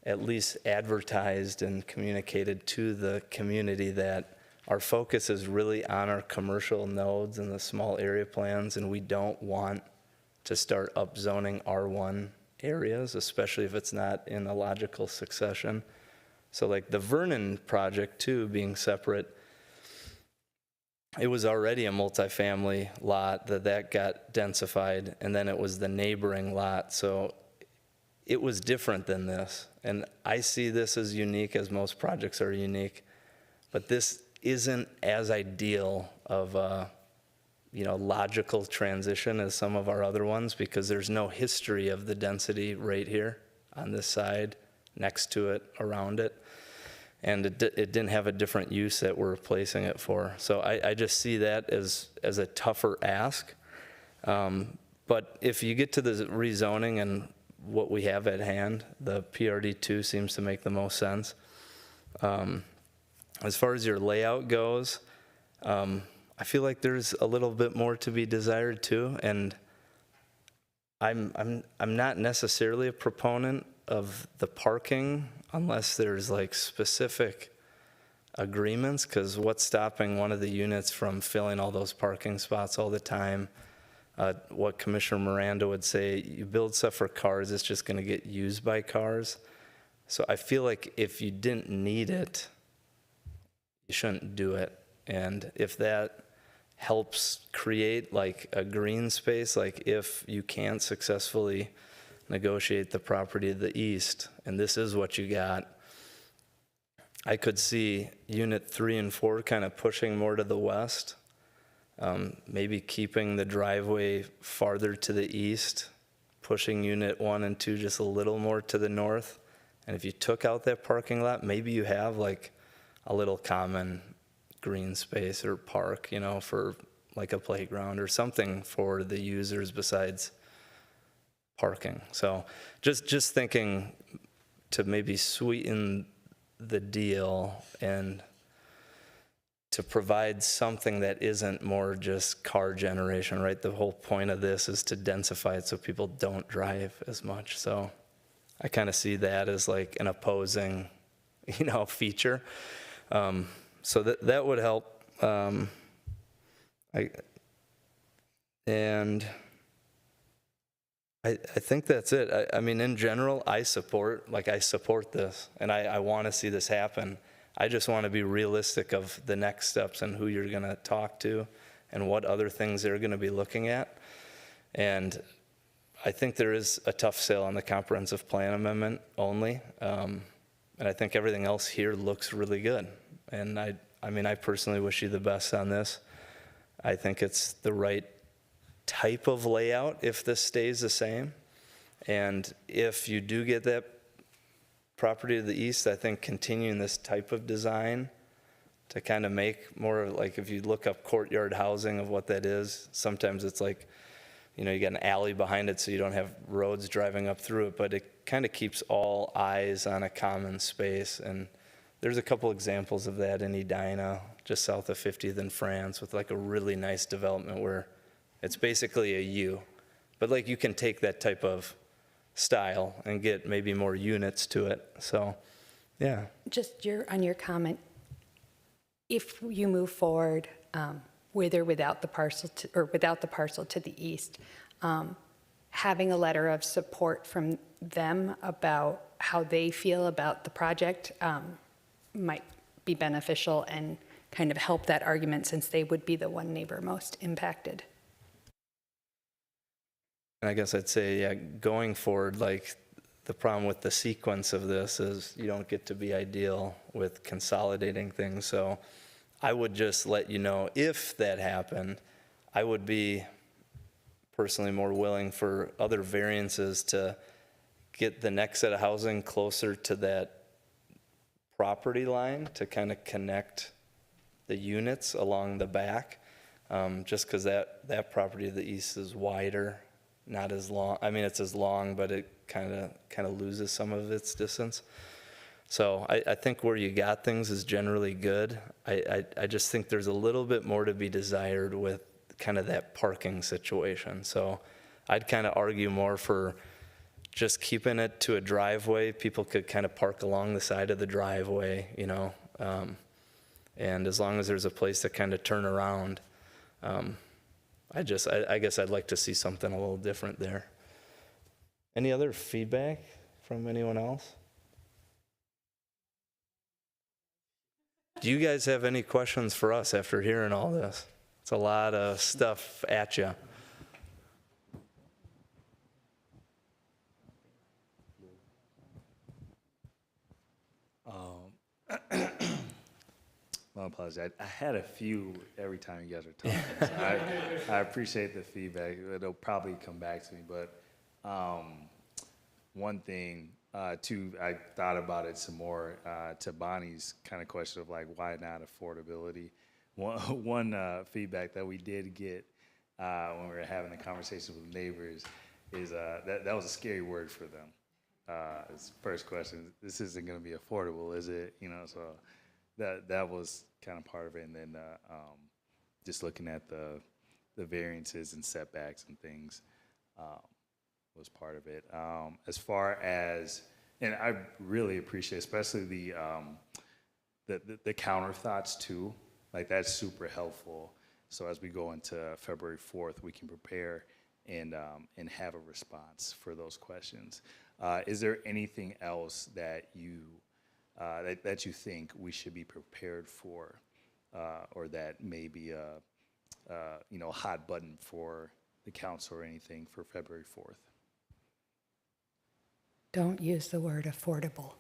at least advertised and communicated to the community that our focus is really on our commercial nodes and the small area plans, and we don't want to start upzoning R1 areas, especially if it's not in a logical succession. So like the Vernon project too, being separate, it was already a multifamily lot that got densified, and then it was the neighboring lot. So it was different than this. And I see this as unique, as most projects are unique, but this isn't as ideal of a logical transition as some of our other ones, because there's no history of the density right here on this side, next to it, around it. and it didn't have a different use that we're replacing it for. So I just see that as a tougher ask. But if you get to the rezoning and what we have at hand, the PRD2 seems to make the most sense. As far as your layout goes, I feel like there's a little bit more to be desired too, and I'm not necessarily a proponent of the parking unless there's like specific agreements, because what's stopping one of the units from filling all those parking spots all the time? What Commissioner Miranda would say, you build stuff for cars, it's just going to get used by cars. So I feel like if you didn't need it, you shouldn't do it. And if that helps create like a green space, like if you can't successfully negotiate the property to the east, and this is what you got, I could see unit 3 and 4 kind of pushing more to the west, maybe keeping the driveway farther to the east, pushing unit 1 and 2 just a little more to the north. And if you took out that parking lot, maybe you have like a little common green space or park, you know, for like a playground or something for the users besides parking. So just thinking to maybe sweeten the deal and to provide something that isn't more just car generation, right? The whole point of this is to densify it so people don't drive as much. So I kind of see that as like an opposing, you know, feature. So that would help. I think that's it. I mean, in general, I support this, and I want to see this happen. I just want to be realistic of the next steps and who you're going to talk to and what other things they're going to be looking at. And I think there is a tough sale on the comprehensive plan amendment only. And I think everything else here looks really good. And I mean, I personally wish you the best on this. I think it's the right type of layout if this stays the same. And if you do get that property to the east, I think continuing this type of design to kind of make more like, if you look up courtyard housing of what that is, sometimes it's like, you know, you got an alley behind it so you don't have roads driving up through it, but it kind of keeps all eyes on a common space. And there's a couple examples of that in Edina, just south of 50th in France, with like a really nice development where it's basically a U. But like you can take that type of style and get maybe more units to it. So, yeah. Just on your comment, if you move forward with or without the parcel to the east, having a letter of support from them about how they feel about the project might be beneficial and kind of help that argument, since they would be the one neighbor most impacted. And I guess I'd say, yeah, going forward, like the problem with the sequence of this is you don't get to be ideal with consolidating things. So I would just let you know, if that happened, I would be personally more willing for other variances to get the next set of housing closer to that property line to kind of connect the units along the back, just because that property to the east is wider, not as long. I mean, it's as long, but it kind of loses some of its distance. So I think where you got things is generally good. I just think there's a little bit more to be desired with kind of that parking situation. So I'd kind of argue more for just keeping it to a driveway. People could kind of park along the side of the driveway, you know, and as long as there's a place to kind of turn around, I guess I'd like to see something a little different there. Any other feedback from anyone else? Do you guys have any questions for us after hearing all this? It's a lot of stuff at you. My apologies. I had a few every time you guys are talking. So I appreciate the feedback. It'll probably come back to me. But one thing, Two, I thought about it some more to Bonnie's kind of question of like, why not affordability? One feedback that we did get when we were having a conversation with neighbors is that was a scary word for them. It's first question, this isn't going to be affordable, is it? You know, so that was kind of part of it. And then just looking at the variances and setbacks and things was part of it. As far as, and I really appreciate, especially the counter thoughts too. Like that's super helpful. So as we go into February 4th, we can prepare and have a response for those questions. Is there anything else that you think we should be prepared for, or that may be a hot button for the council or anything for February 4th? Don't use the word affordable,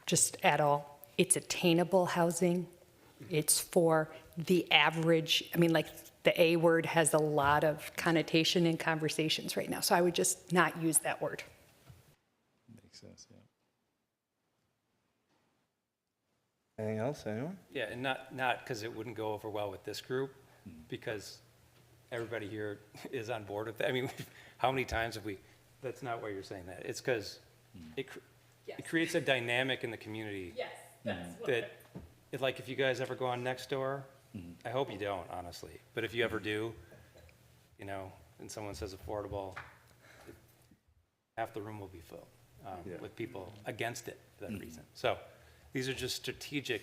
just at all. It's attainable housing. It's for the average. I mean, like the A word has a lot of connotation in conversations right now. So I would just not use that word. Makes sense, yeah. Anything else, anyone? Yeah, and not because it wouldn't go over well with this group, because everybody here is on board with that. I mean, how many times have we, that's not why you're saying that. It's because it creates a dynamic in the community. Yes, That, like, if you guys ever go on Nextdoor, I hope you don't, honestly. But if you ever do, you know, and someone says affordable, half the room will be filled with people against it for that reason. So these are just strategic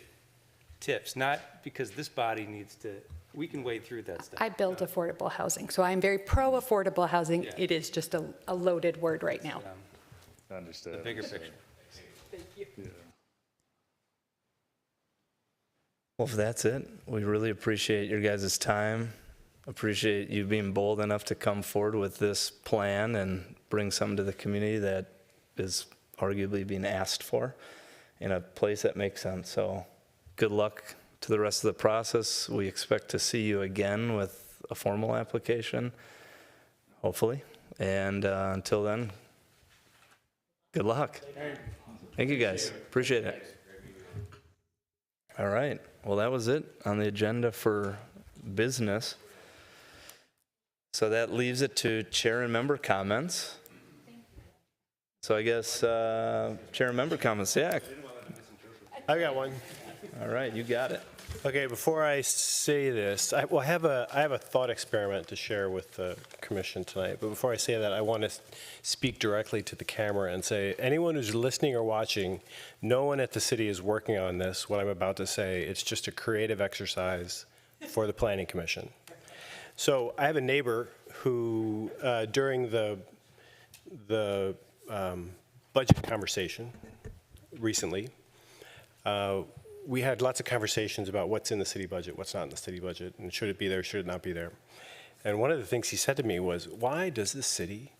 tips, not because this body needs to, we can wade through that stuff. I build affordable housing, so I'm very pro affordable housing. Yeah. It is just a loaded word right now. Understood. The bigger picture. Yeah. Well, if that's it, we really appreciate your guys' time. Appreciate you being bold enough to come forward with this plan and bring something to the community that is arguably being asked for in a place that makes sense. So good luck to the rest of the process. We expect to see you again with a formal application, hopefully. And until then, good luck. Thank you, guys. Appreciate it. All right. Well, that was it on the agenda for business. So that leaves it to chair and member comments. So I guess chair and member comments, yeah. I've got one. All right, you got it. Okay, before I say this, I have a thought experiment to share with the commission tonight. But before I say that, I want to speak directly to the camera and say, anyone who's listening or watching, no one at the city is working on this, what I'm about to say. It's just a creative exercise for the Planning Commission. So I have a neighbor who, during the budget conversation recently, we had lots of conversations about what's in the city budget, what's not in the city budget, and should it be there, should it not be there. And one of the things he said to me was, why does the city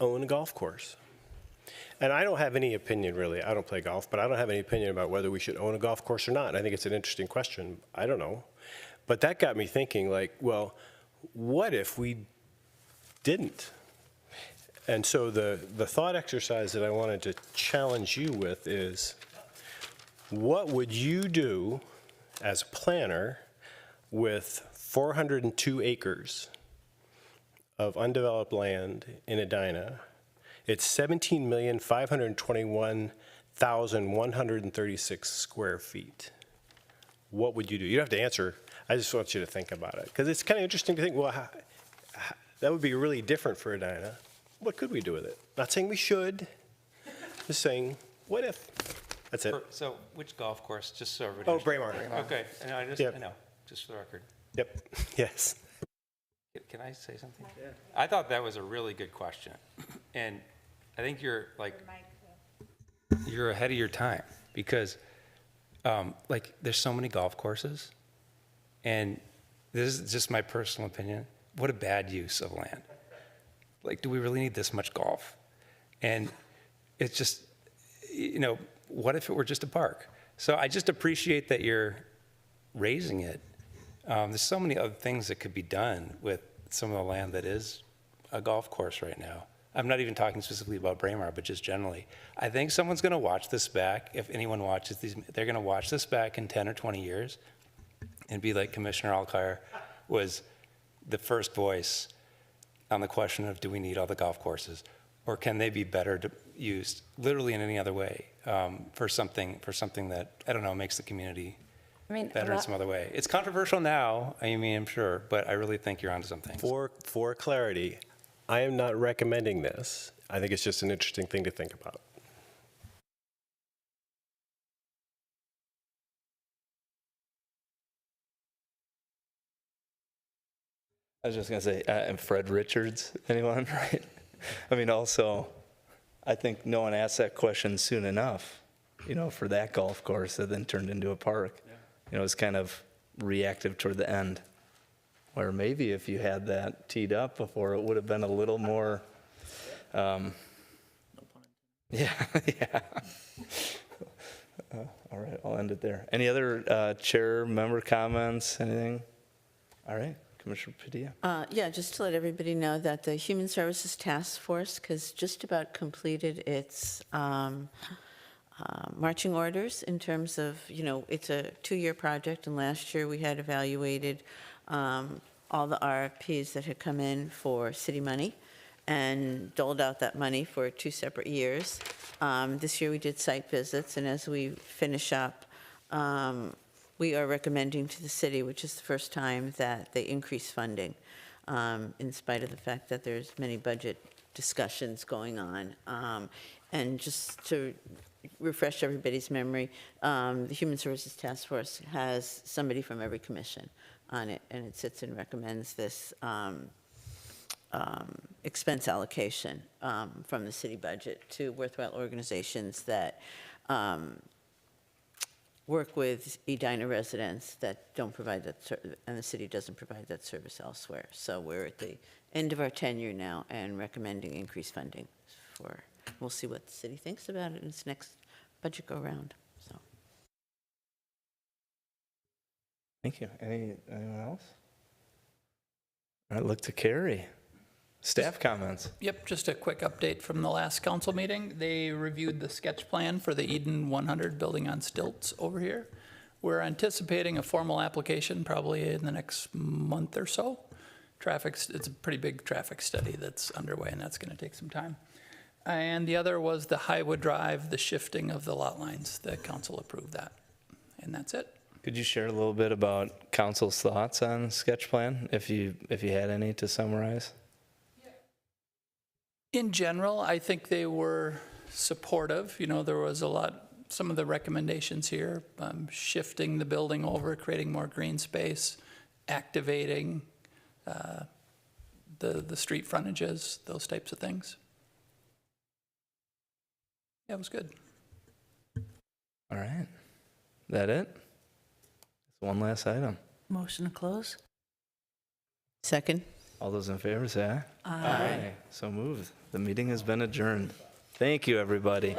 own a golf course? And I don't have any opinion, really. I don't play golf, but I don't have any opinion about whether we should own a golf course or not. I think it's an interesting question. I don't know. But that got me thinking, like, well, what if we didn't? And so the thought exercise that I wanted to challenge you with is, what would you do as a planner with 402 acres of undeveloped land in Edina? It's 17,521,136 square feet. What would you do? You don't have to answer. I just want you to think about it. Because it's kind of interesting to think, well, that would be really different for Edina. What could we do with it? Not saying we should, just saying, what if? That's it. So which golf course, just so everybody. Oh, Braemar. Okay, and I just, Yep. I know, just for the record. Yep, yes. Can I say something? Yeah. I thought that was a really good question. And I think you're ahead of your time, because like there's so many golf courses, and this is just my personal opinion. What a bad use of land. Like, do we really need this much golf? And it's just, you know, what if it were just a park? So I just appreciate that you're raising it. There's so many other things that could be done with some of the land that is a golf course right now. I'm not even talking specifically about Braemar, but just generally. I think someone's going to watch this back. If anyone watches these, they're going to watch this back in 10 or 20 years and be like Commissioner Alkire was the first voice on the question of, do we need all the golf courses? Or can they be better used literally in any other way for something that, I don't know, makes the community better in some other way? It's controversial now, I mean, I'm sure, but I really think you're onto something. For clarity, I am not recommending this. I think it's just an interesting thing to think about. I was just gonna say, and Fred Richards, anyone, right? I mean, also, I think no one asked that question soon enough, for that golf course that then turned into a park. It was kind of reactive toward the end, where maybe if you had that teed up before, it would have been a little more, yeah. All right, I'll end it there. Any other chair member comments, anything? All right. Commissioner Padilla. Yeah, just to let everybody know that the Human Services Task Force has just about completed its marching orders in terms of, it's a 2-year project, and last year we had evaluated all the RFPs that had come in for city money and doled out that money for 2 separate years. This year we did site visits, and as we finish up, we are recommending to the city, which is the first time that they increase funding, in spite of the fact that there's many budget discussions going on. And just to refresh everybody's memory, the Human Services Task Force has somebody from every commission on it, and it sits and recommends this expense allocation from the city budget to worthwhile organizations that work with Edina residents that don't provide that, and the city doesn't provide that service elsewhere. So we're at the end of our tenure now and recommending increased funding for, we'll see what the city thinks about it in its next budget go round. So. Thank you. Anyone else? All right, look to Carrie. Staff comments. Yep, just a quick update from the last council meeting. They reviewed the sketch plan for the Eden 100 building on stilts over here. We're anticipating a formal application probably in the next month or so. It's a pretty big traffic study that's underway, and that's going to take some time. And the other was the Highwood Drive, the shifting of the lot lines. The council approved that, and that's it. Could you share a little bit about council's thoughts on sketch plan, if you had any to summarize? In general, I think they were supportive. There was some of the recommendations here, shifting the building over, creating more green space, activating the street frontages, those types of things. Yeah, it was good. All right. That it? One last item. Motion to close? Second. All those in favor say aye. Aye. So moved. The meeting has been adjourned. Thank you, everybody.